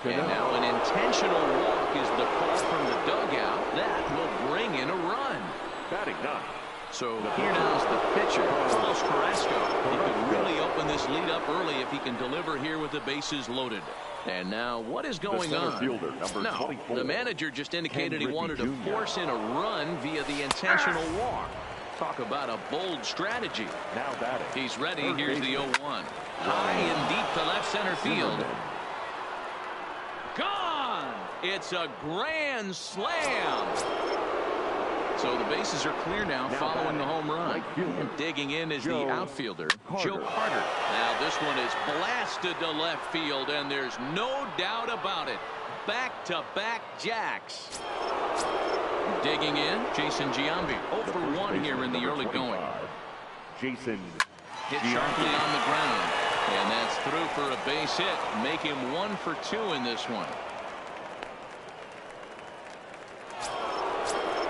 And now an intentional walk is the call from the dugout. That will bring in a run. Batting ninth. So here now is the pitcher, Carlos Carrasco. He could really open this lead up early if he can deliver here with the bases loaded. And now what is going on? No, the manager just indicated he wanted to force in a run via the intentional walk. Talk about a bold strategy. Now batting. He's ready. Here's the 0-1. High and deep to left center field. Gone! It's a grand slam. So the bases are clear now following the home run. And digging in is the outfielder, Joe Carter. Now this one is blasted to left field, and there's no doubt about it. Back-to-back jacks. Digging in, Jason Giambi. 0 for 1 here in the early going. Jason hit sharply on the ground. And that's through for a base hit. Make him 1 for 2 in this one.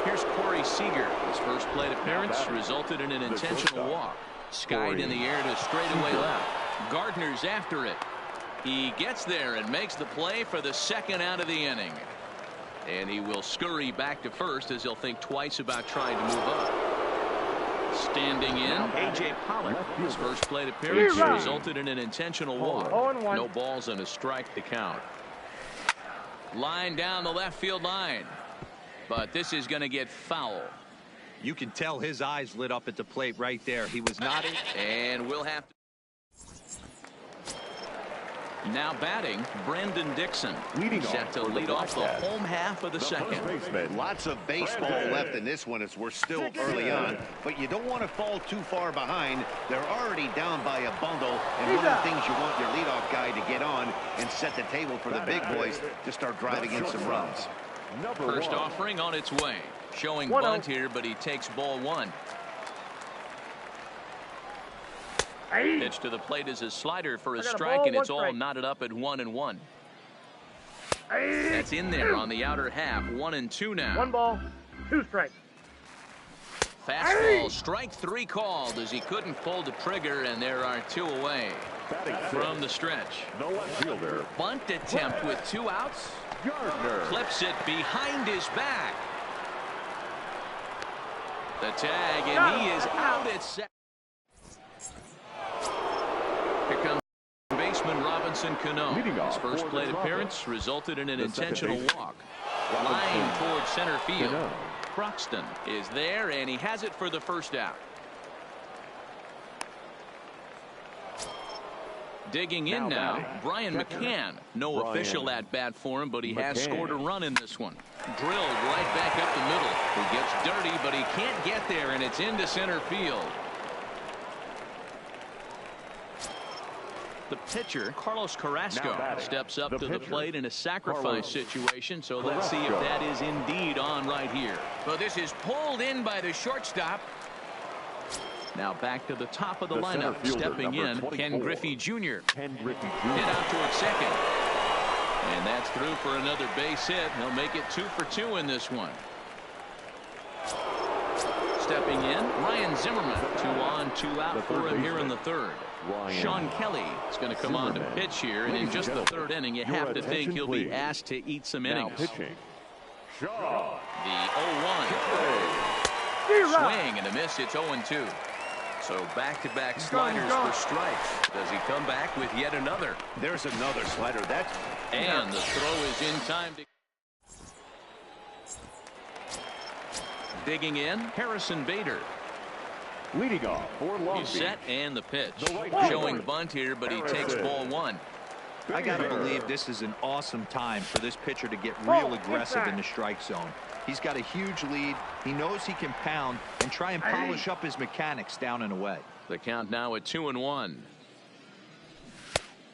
Here's Corey Seager. His first plate appearance resulted in an intentional walk. Skied in the air to straightaway left. Gardner's after it. He gets there and makes the play for the second out of the inning. And he will scurry back to first as he'll think twice about trying to move up. Standing in, A.J. Pollock. His first plate appearance resulted in an intentional walk. No balls and a strike to count. Line down the left field line. But this is going to get foul. You can tell his eyes lit up at the plate right there. He was nodding. And we'll have to. Now batting, Brandon Dixon. Set to lead off the home half of the second. Lots of baseball left in this one as we're still early on. But you don't want to fall too far behind. They're already down by a bundle. And one of the things you want your leadoff guy to get on and set the table for the big boys to start driving in some runs. First offering on its way. Showing bunt here, but he takes ball 1. Pitch to the plate is a slider for a strike, and it's all knotted up at 1-1. That's in there on the outer half. 1-2 now. 1 ball, 2 strikes. Fastball, strike 3 called as he couldn't pull the trigger, and there are 2 away from the stretch. The left fielder. Bunt attempt with 2 outs. Gardner clips it behind his back. The tag, and he is out at second. Here comes baseman Robinson Cano. His first plate appearance resulted in an intentional walk. Line towards center field. Croxton is there, and he has it for the first out. Digging in now, Brian McCann. No official at bat for him, but he has scored a run in this one. Drilled right back up the middle. He gets dirty, but he can't get there, and it's into center field. The pitcher, Carlos Carrasco, steps up to the plate in a sacrifice situation, so let's see if that is indeed on right here. Well, this is pulled in by the shortstop. Now back to the top of the lineup. Stepping in, Ken Griffey Jr. Hit out towards second. And that's through for another base hit. He'll make it 2 for 2 in this one. Stepping in, Ryan Zimmerman. 2 on, 2 out for him here in the third. Sean Kelly is going to come on to pitch here, and in just the third inning, you have to think he'll be asked to eat some innings. The 0-1. Swing and a miss. It's 0-2. So back-to-back sliders for strikes. Does he come back with yet another? There's another slider. And the throw is in time to. Digging in, Harrison Bader. Leading off for Long He's set, and the pitch. Showing bunt here, but he takes ball 1. I got to believe this is an awesome time for this pitcher to get real aggressive in the strike zone. He's got a huge lead. He knows he can pound and try and polish up his mechanics down and away. The count now at 2-1.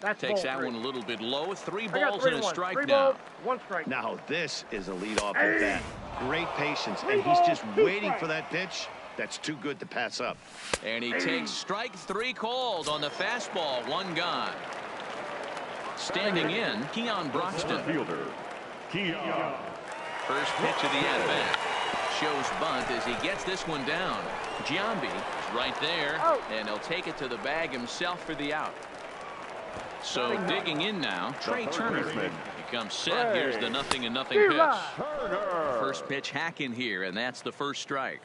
That's Takes ball that three. one a little bit low. 3 I got balls 3 and a 1. strike 3 now. balls, 1 strike. Now this is a leadoff at bat. Great patience, and he's just waiting for that pitch. That's too good to pass up. And he takes strike 3 called on the fastball. 1 gone. Standing in, Keon Broxton. Fielder, Keon. First pitch of the at-bat. Shows bunt as he gets this one down. Giambi is right there, and he'll take it to the bag himself for the out. So digging in now, Trey Turner. He comes set. Here's the 0-0 pitch. First pitch hack in here, and that's the first strike.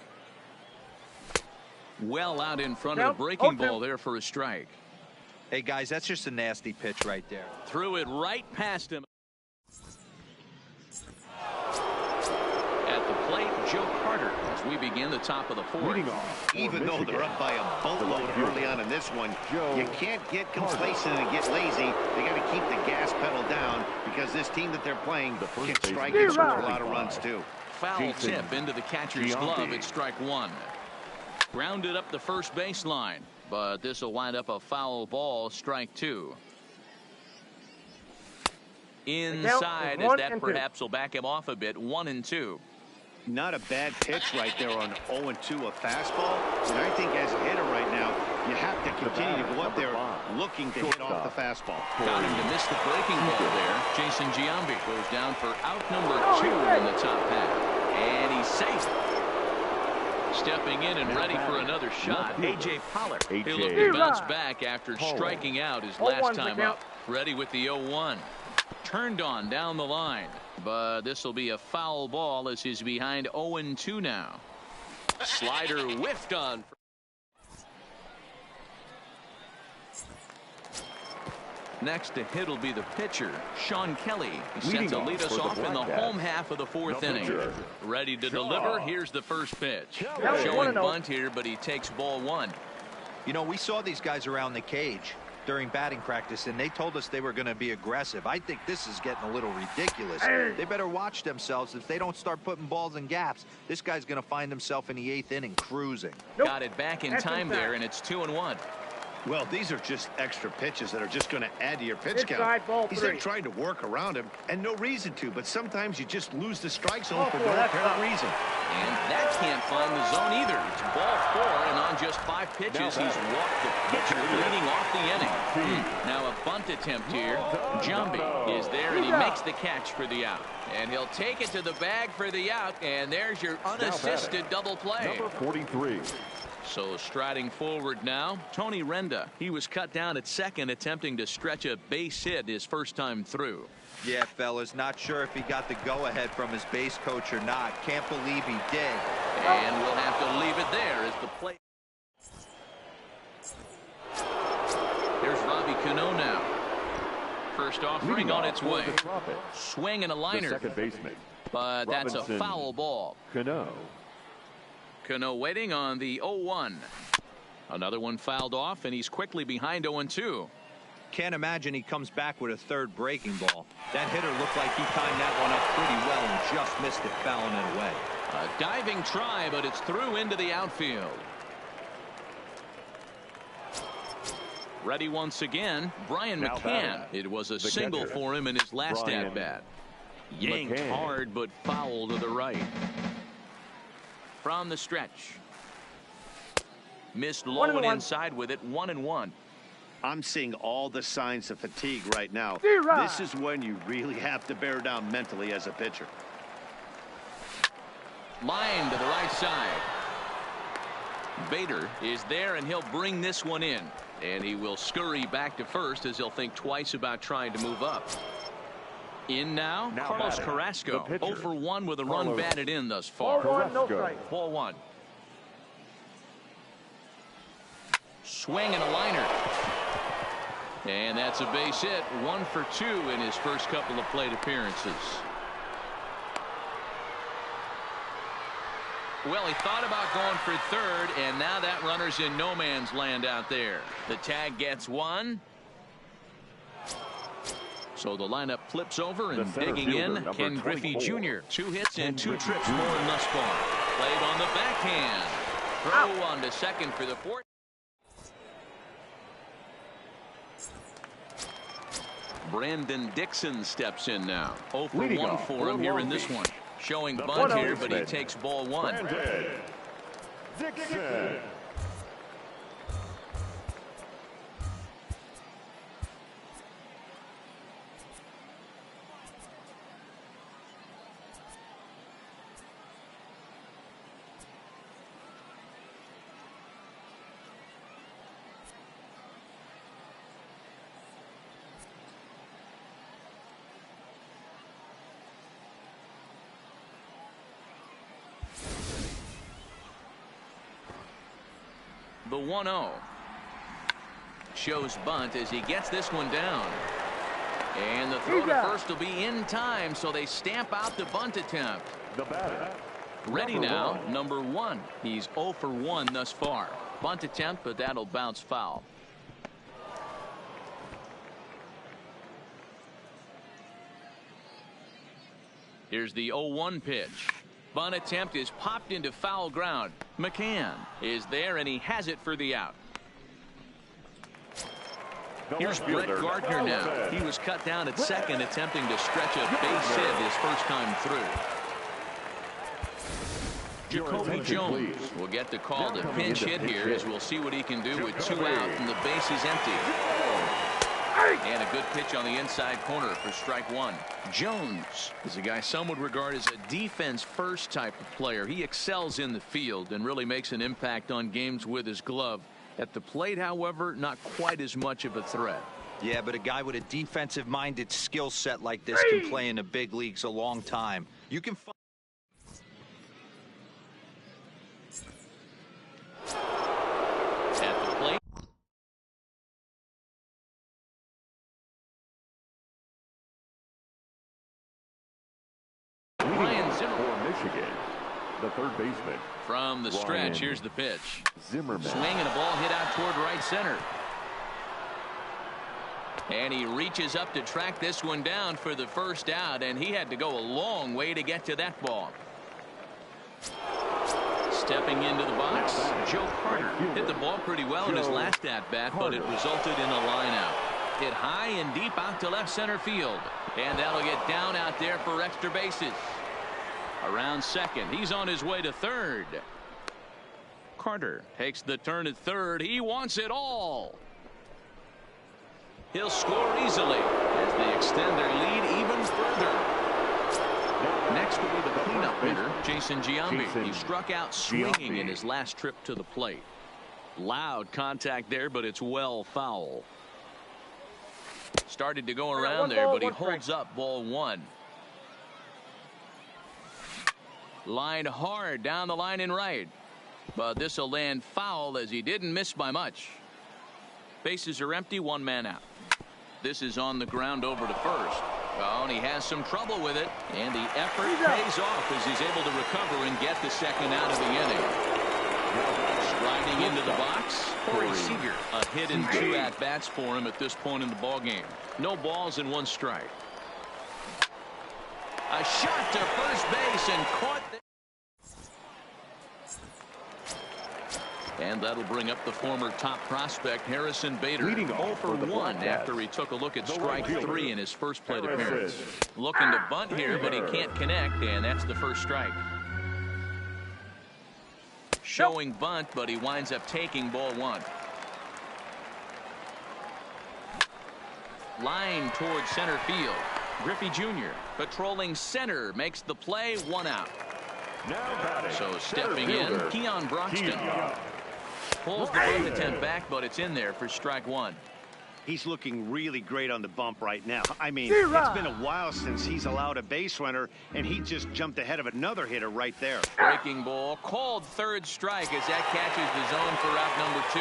Well out in front of the breaking ball there for a strike. Hey, guys, that's just a nasty pitch right there. Threw it right past him. At the plate, Joe Carter as we begin the top of the 4th. Even though they're up by a boatload early on in this one, you can't get complacent and get lazy. They got to keep the gas pedal down because this team that they're playing can strike and score a lot of runs too. Foul tip into the catcher's glove at strike 1. Grounded up the first baseline, but this will wind up a foul ball, strike 2. Inside as that perhaps will back him off a bit. 1-2. Not a bad pitch right there on 0-2, a fastball. And I think as a hitter right now, you have to continue to go up there looking to hit off the fastball. Got him to miss the breaking ball there. Jason Giambi goes down for out number 2 in the top half. And he's safe. Stepping in and ready for another shot. A.J. Pollard. He'll look to bounce back after striking out his last time up. Ready with the 0-1. Turned on down the line. But this will be a foul ball as he's behind 0-2 now. Slider whiffed on. Next to hit will be the pitcher, Sean Kelly. He's set to lead us off in the home half of the 4th inning. Ready to deliver. Here's the first pitch. Showing bunt here, but he takes ball 1. You know, we saw these guys around the cage during batting practice, and they told us they were going to be aggressive. I think this is getting a little ridiculous. They better watch themselves. If they don't start putting balls in gaps, this guy's going to find himself in the 8th inning cruising. Got it back in time there, and it's 2-1. Well, these are just extra pitches that are just going to add to your pitch count. He's not trying to work around him, and no reason to, but sometimes you just lose the strike zone for no apparent reason. And that can't find the zone either. It's ball 4, and on just 5 pitches, he's walked the pitcher leading off the inning. Now a bunt attempt here. Giambi is there, and he makes the catch for the out. And he'll take it to the bag for the out, and there's your unassisted double play. Number 43. So striding forward now, Tony Renda. He was cut down at second, attempting to stretch a base hit his first time through. Yeah, fellas, not sure if he got the go-ahead from his base coach or not. Can't believe he did. And we'll have to leave it there as the play. Here's Robbie Cano now. First offering on its way. Swing and a liner. Second baseman. But that's a foul ball. Cano waiting on the 0-1. Another one fouled off, and he's quickly behind 0-2. Can't imagine he comes back with a third breaking ball. That hitter looked like he timed that one up pretty well and just missed it, fouling it away. A diving try, but it's through into the outfield. Ready once again, Brian McCann. It was a single for him in his last at-bat. Yanked hard, but foul to the right. From the stretch. Missed low and inside with it. 1-1. I'm seeing all the signs of fatigue right now. This is when you really have to bear down mentally as a pitcher. Line to the right side. Bader is there, and he'll bring this one in. And he will scurry back to first as he'll think twice about trying to move up. In now Carlos Carrasco. 0 for 1 with a run batted in thus far. Ball 1, no strike. Ball 1. Swing and a liner. And that's a base hit. 1 for 2 in his first couple of plate appearances. Well, he thought about going for third, and now that runner's in no man's land out there. The tag gets 1. So the lineup flips over, and center digging in, fielder, Ken number Griffey 24. Jr. 2 hits and 2 Griffey trips Jr. more thus far. Played on the backhand. Throw on to second for the fourth. Brandon Dixon steps in now. 0 for 1 for him here in this one. Showing bunt here, but he takes ball 1. Brandon Dixon. The 1-0 shows bunt as he gets this one down. And the throw to first will be in time, so they stamp out the bunt attempt. The batter. Ready now, number 1. He's 0 for 1 thus far. Bunt attempt, but that'll bounce foul. Here's the 0-1 pitch. Bunt attempt is popped into foul ground. McCann is there, and he has it for the out. Here's Brett Gardner now. He was cut down at second, attempting to stretch a base hit his first time through. Jacoby Jones will get the call to pinch hit here, as we'll see what he can do with 2 out and the base is empty. And a good pitch on the inside corner for strike 1. Jones is a guy some would regard as a defense first type of player. He excels in the field and really makes an impact on games with his glove. At the plate, however, not quite as much of a threat. Yeah, but a guy with a defensive minded skill set like this can play in the big leagues a long time. You can find at the plate. For Michigan, the third baseman. From the stretch, here's the pitch. Zimmerman. Swing and a ball hit out toward right center. And he reaches up to track this one down for the first out, and he had to go a long way to get to that ball. Stepping into the box, Joe Carter hit the ball pretty well in his last at-bat, but it resulted in a line out. Hit high and deep out to left center field, and that'll get down out there for extra bases. Around second, he's on his way to third. Carter takes the turn at third. He wants it all. He'll score easily as they extend their lead even further. Next will be the cleanup hitter, Jason Giambi. He struck out swinging in his last trip to the plate. Loud contact there, but it's well foul. Started to go around there, but he holds up ball 1. Line hard down the line in right, but this will land foul as he didn't miss by much. Bases are empty, 1 man out. This is on the ground over to first. Oh, and he has some trouble with it, and the effort pays off as he's able to recover and get the second out of the inning. Striding into the box, Corey Seager. A hit and 2 at-bats for him at this point in the ballgame. No balls and 1 strike. A shot to first base and caught. And that'll bring up the former top prospect Harrison Bader. 0 for 1 after he took a look at strike 3 in his first plate appearance. Looking to bunt here, but he can't connect, and that's the first strike. Showing bunt, but he winds up taking ball 1. Line towards center field. Griffey Jr. patrolling center makes the play, 1 out. So stepping in, Keon Broxton. Pulls the bunt attempt back, but it's in there for strike 1. He's looking really great on the bump right now. I mean, it's been a while since he's allowed a base runner, and he just jumped ahead of another hitter right there. Breaking ball, called third strike as that catches the zone for out number 2.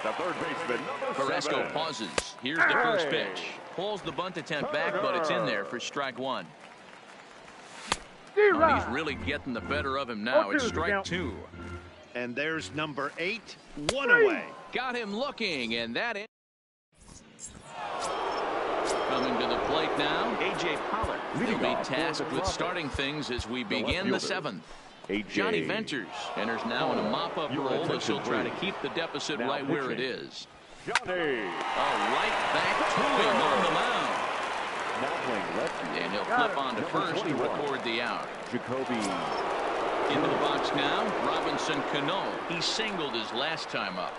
The third baseman, Carrasco pauses. Here's the first pitch. Pulls the bunt attempt back, but it's in there for strike 1. Oh, he's really getting the better of him now. It's strike 2. And there's number 8, 1 away. Got him looking, and that is. Coming to the plate now, A.J. Pollard. he'll be tasked with starting things as we begin the seventh. Johnny Venters enters now in a mop-up role as he'll try to keep the deficit right where it is. Johnny. Right back to him on the mound. Now playing lefty. And he'll flip on to first to record the out. Jacoby. Into the box now, Robinson Cano. He singled his last time up.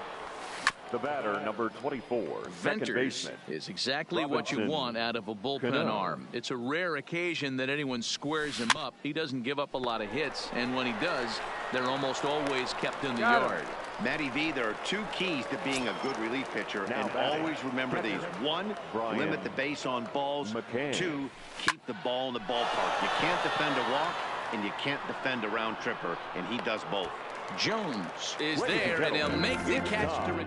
The batter, number 24, second Venters baseman. is exactly what you want out of a bullpen arm. It's a rare occasion that anyone squares him up. He doesn't give up a lot of hits, and when he does, they're almost always kept in the yard. Matty V, there are two keys to being a good relief pitcher, and always remember these. One, limit the base on balls. Two, keep the ball in the ballpark. You can't defend a walk, and you can't defend a round tripper, and he does both. Jones is there, and he'll make the catch to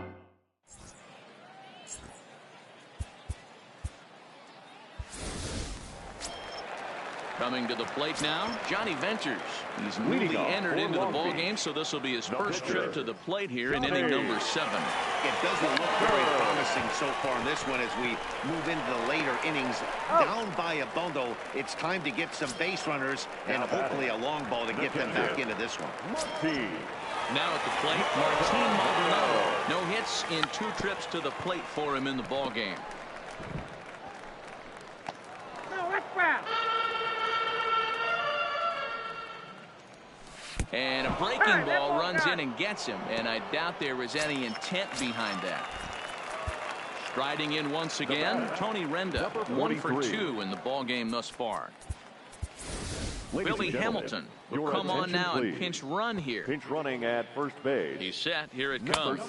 Coming to the plate now, Johnny Venters. He's newly entered into the ball game, so this will be his first trip to the plate here in inning number 7. It doesn't look very promising so far in this one as we move into the later innings. Down by a bundle, it's time to get some base runners and hopefully a long ball to get them back into this one. Now at the plate, Martin Maldonado. No hits in 2 trips to the plate for him in the ball game. And a breaking ball runs in and gets him, and I doubt there was any intent behind that. Striding in once again, Tony Renda, 1 for 2 in the ball game thus far. Billy Hamilton will come on now and pinch run here. Pinch running at first base. He's set. Here it comes.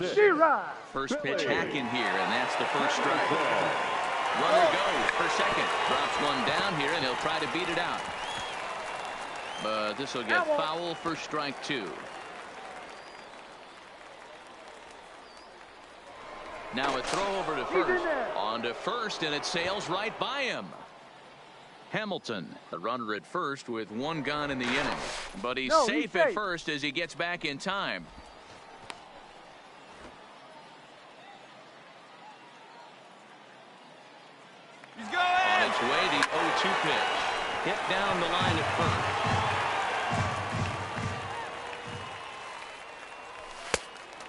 First pitch hack in here, and that's the first strike. Runner goes for second. Drops one down here, and he'll try to beat it out. But this will get foul for strike 2. Now a throw over to first. On to first, and it sails right by him. Hamilton, the runner at first with 1 gone in the inning. But he's safe at first as he gets back in time. He's going! On its way, the 0-2 pitch. Hit down the line at first.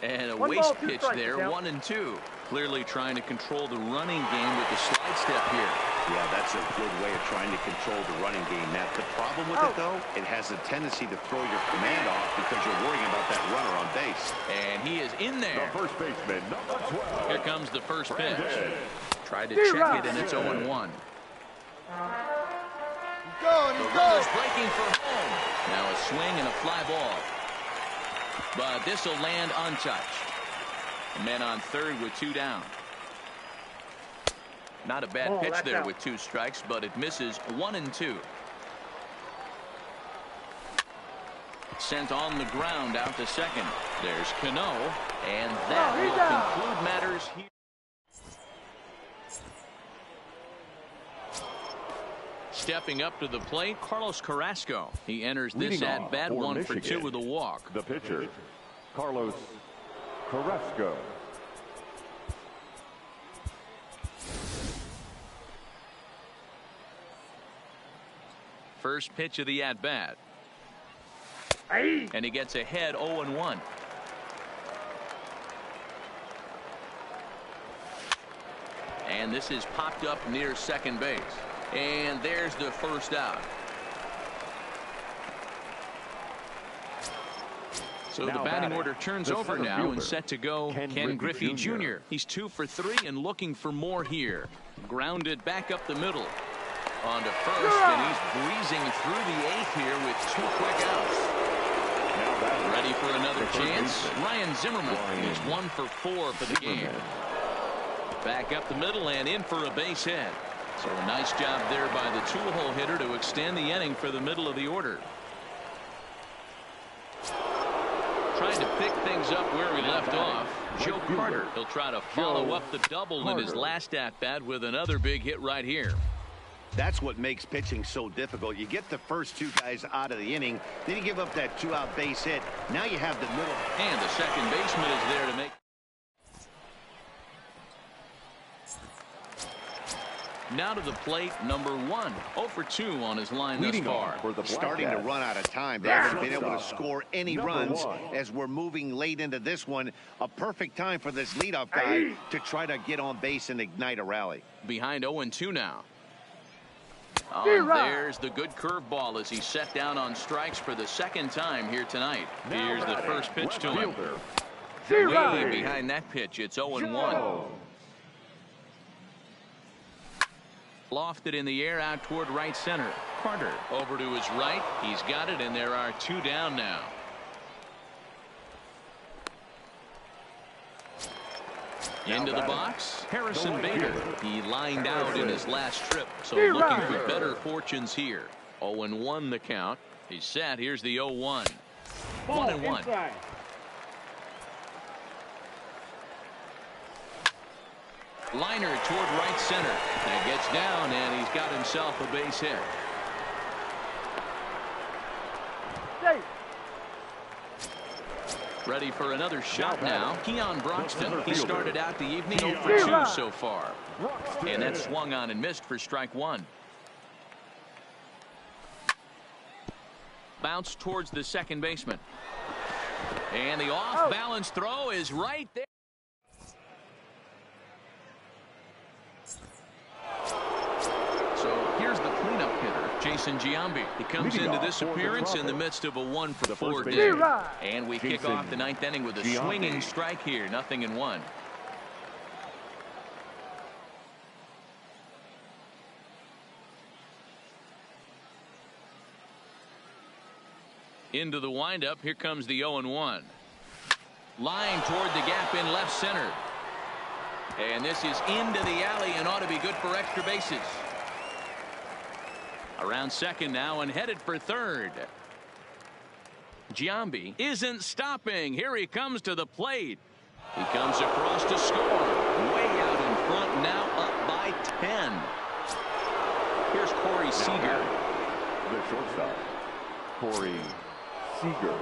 And a waste pitch there, 1-2. Clearly trying to control the running game with the slide step here. Yeah, that's a good way of trying to control the running game, Matt. The problem with it, though, it has a tendency to throw your command off because you're worrying about that runner on base. And he is in there. The first baseman, number 12. Here comes the first pitch. Tried to check it, and it's 0-1. The runner's breaking for home. Now a swing and a fly ball. But this will land untouched. A man on third with 2 down. Not a bad pitch there with 2 strikes, but it misses 1-2. Sent on the ground out to second. There's Cano, and that will conclude matters here. Stepping up to the plate, Carlos Carrasco. He enters this at bat 1 for 2 with a walk. The pitcher, Carlos Carrasco. First pitch of the at bat. And he gets ahead 0-1. And this is popped up near second base. And there's the first out. So the batting order turns over now and set to go Ken Griffey Jr. He's 2 for 3 and looking for more here. Grounded back up the middle. On to first, and he's breezing through the 8th here with 2 quick outs. Ready for another chance. Ryan Zimmerman is 1 for 4 for the game. Back up the middle and in for a base hit. So a nice job there by the 2-hole hitter to extend the inning for the middle of the order. Trying to pick things up where we left off. Joe Carter. He'll try to follow up the double in his last at-bat with another big hit right here. That's what makes pitching so difficult. You get the first 2 guys out of the inning, then you give up that 2-out base hit. Now you have the middle. And the second baseman is there to make. Now to the plate, number 1. 0 for 2 on his line thus far. Starting to run out of time. They haven't been able to score any runs as we're moving late into this one. A perfect time for this leadoff guy to try to get on base and ignite a rally. Behind 0-2 now. Oh, and there's the good curveball as he's set down on strikes for the second time here tonight. Here's the first pitch to him. Way behind that pitch. It's 0-1. Lofted in the air out toward right center. Carter over to his right. He's got it, and there are 2 down now. Into the box, Harrison Bader. He lined out in his last trip, so looking for better fortunes here. 0-1 the count. He's set. Here's the 0-1. 1-1. Liner toward right center. That gets down, and he's got himself a base hit. Ready for another shot now. Keon Broxton. He started out the evening 0 for 2 so far. And that swung on and missed for strike 1. Bounce towards the second baseman. And the off-balance throw is right there. So here's the cleanup hitter, Jason Giambi. He comes into this appearance in the midst of a 1 for 4 day. And we kick off the 9th inning with a swinging strike here. 0-1. Into the windup. Here comes the 0-1. Line toward the gap in left center. And this is into the alley and ought to be good for extra bases. Around second now and headed for third. Giambi isn't stopping. Here he comes to the plate. He comes across to score. Way out in front, now up by 10. Here's Corey Seager. The shortstop, Corey Seager.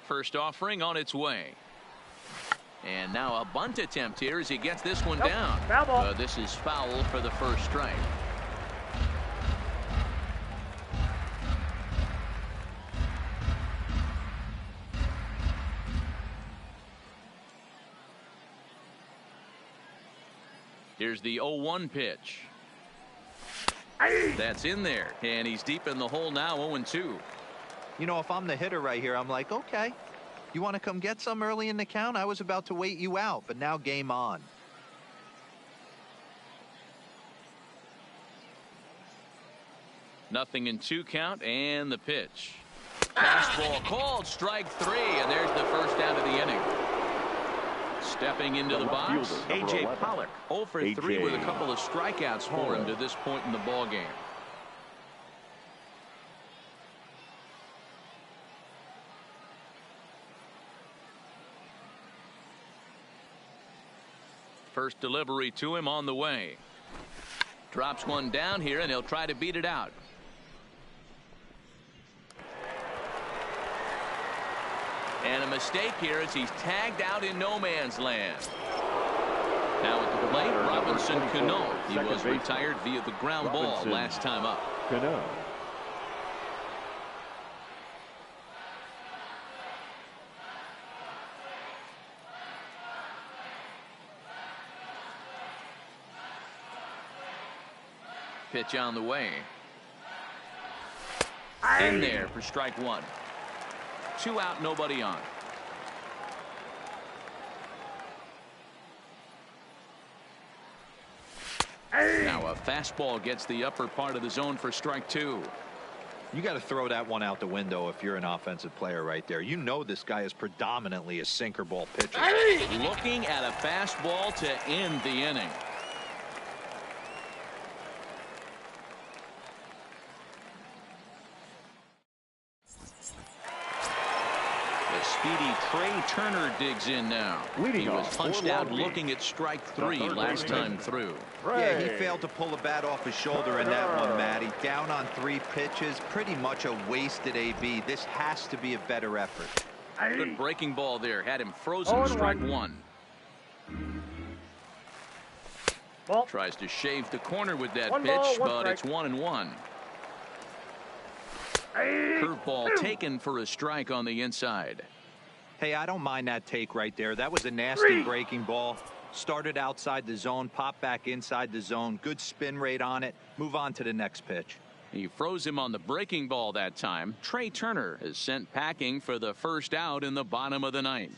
First offering on its way. And now a bunt attempt here as he gets this one down. This is foul for the first strike. Here's the 0-1 pitch. That's in there, and he's deep in the hole now. 0-2. You know, if I'm the hitter right here, I'm like, okay, you want to come get some early in the count? I was about to wait you out, but now game on. Nothing in 2 count, and the pitch. Fastball called, strike 3, and there's the first out of the inning. Stepping into the box, A.J. Pollock, 0 for 3 with a couple of strikeouts for him to this point in the ball game. First delivery to him on the way. Drops one down here, and he'll try to beat it out. And a mistake here as he's tagged out in no man's land. Now at the plate, Robinson Cano. He was retired via the ground ball last time up. Cano. Pitch on the way. In there for strike 1. 2 out, nobody on. Now a fastball gets the upper part of the zone for strike 2. You got to throw that one out the window if you're an offensive player right there. You know this guy is predominantly a sinker ball pitcher. Looking at a fastball to end the inning. Speedy Trey Turner digs in now. He was punched out looking at strike 3 last time through. Yeah, he failed to pull the bat off his shoulder in that one, Matty. Down on 3 pitches, pretty much a wasted AB. This has to be a better effort. Good breaking ball there. Had him frozen. Strike 1. Ball. Tries to shave the corner with that One pitch, ball, one but strike. it's 1-1. Curveball taken for a strike on the inside. Hey, I don't mind that take right there. That was a nasty breaking ball. Started outside the zone, popped back inside the zone. Good spin rate on it. Move on to the next pitch. He froze him on the breaking ball that time. Trey Turner is sent packing for the first out in the bottom of the 9th.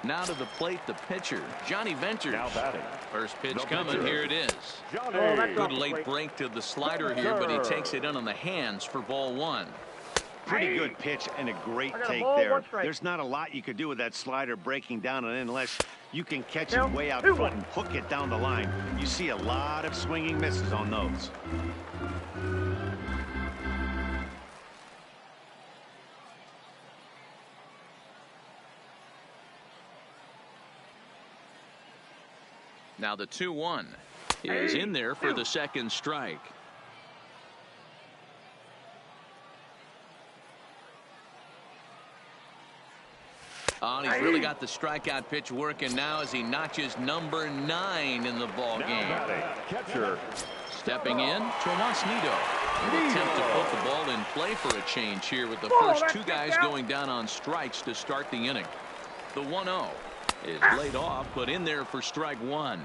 Now to the plate, the pitcher, Johnny Venters. Now batting. First pitch The coming. pitcher. Here it is. Johnny. Good late break to the slider here, but he takes it in on the hands for ball 1. Pretty good pitch and a great I got a take ball, there. one strike. There's not a lot you could do with that slider breaking down and in unless you can catch it Count, way out 2-1. front and hook it down the line. You see a lot of swinging misses on those. Now the 2-1 is in there for the second strike. Oh, and he's really got the strikeout pitch working now as he notches number 9 in the ball Now game. batting. Catcher. Stepping in, Tomas Nido. An attempt to put the ball in play for a change here with the first two guys going down on strikes to start the inning. The 1-0 is laid off, but in there for strike one.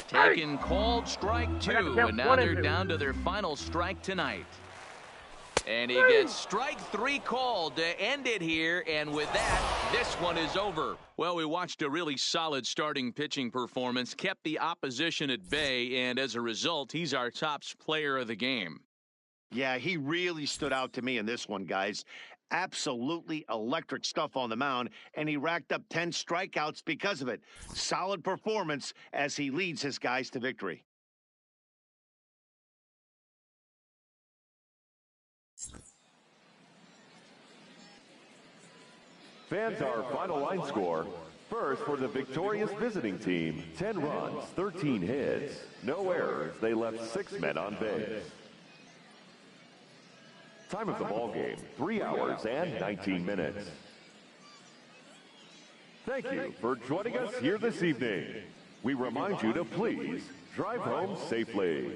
Taken, called strike two, and now they're down to their final strike tonight. And he gets strike three called to end it here, and with that, this one is over. Well, we watched a really solid starting pitching performance, kept the opposition at bay, and as a result, he's our top player of the game. Yeah, he really stood out to me in this one, guys. Absolutely electric stuff on the mound, and he racked up 10 strikeouts because of it. Solid performance as he leads his guys to victory. Fans, our final line score. First, for the victorious visiting team, 10 runs, 13 hits, no errors. They left 6 men on base. Time of the ball game, 3 hours and 19 minutes. Thank you for joining us here this evening. We remind you to please drive home safely.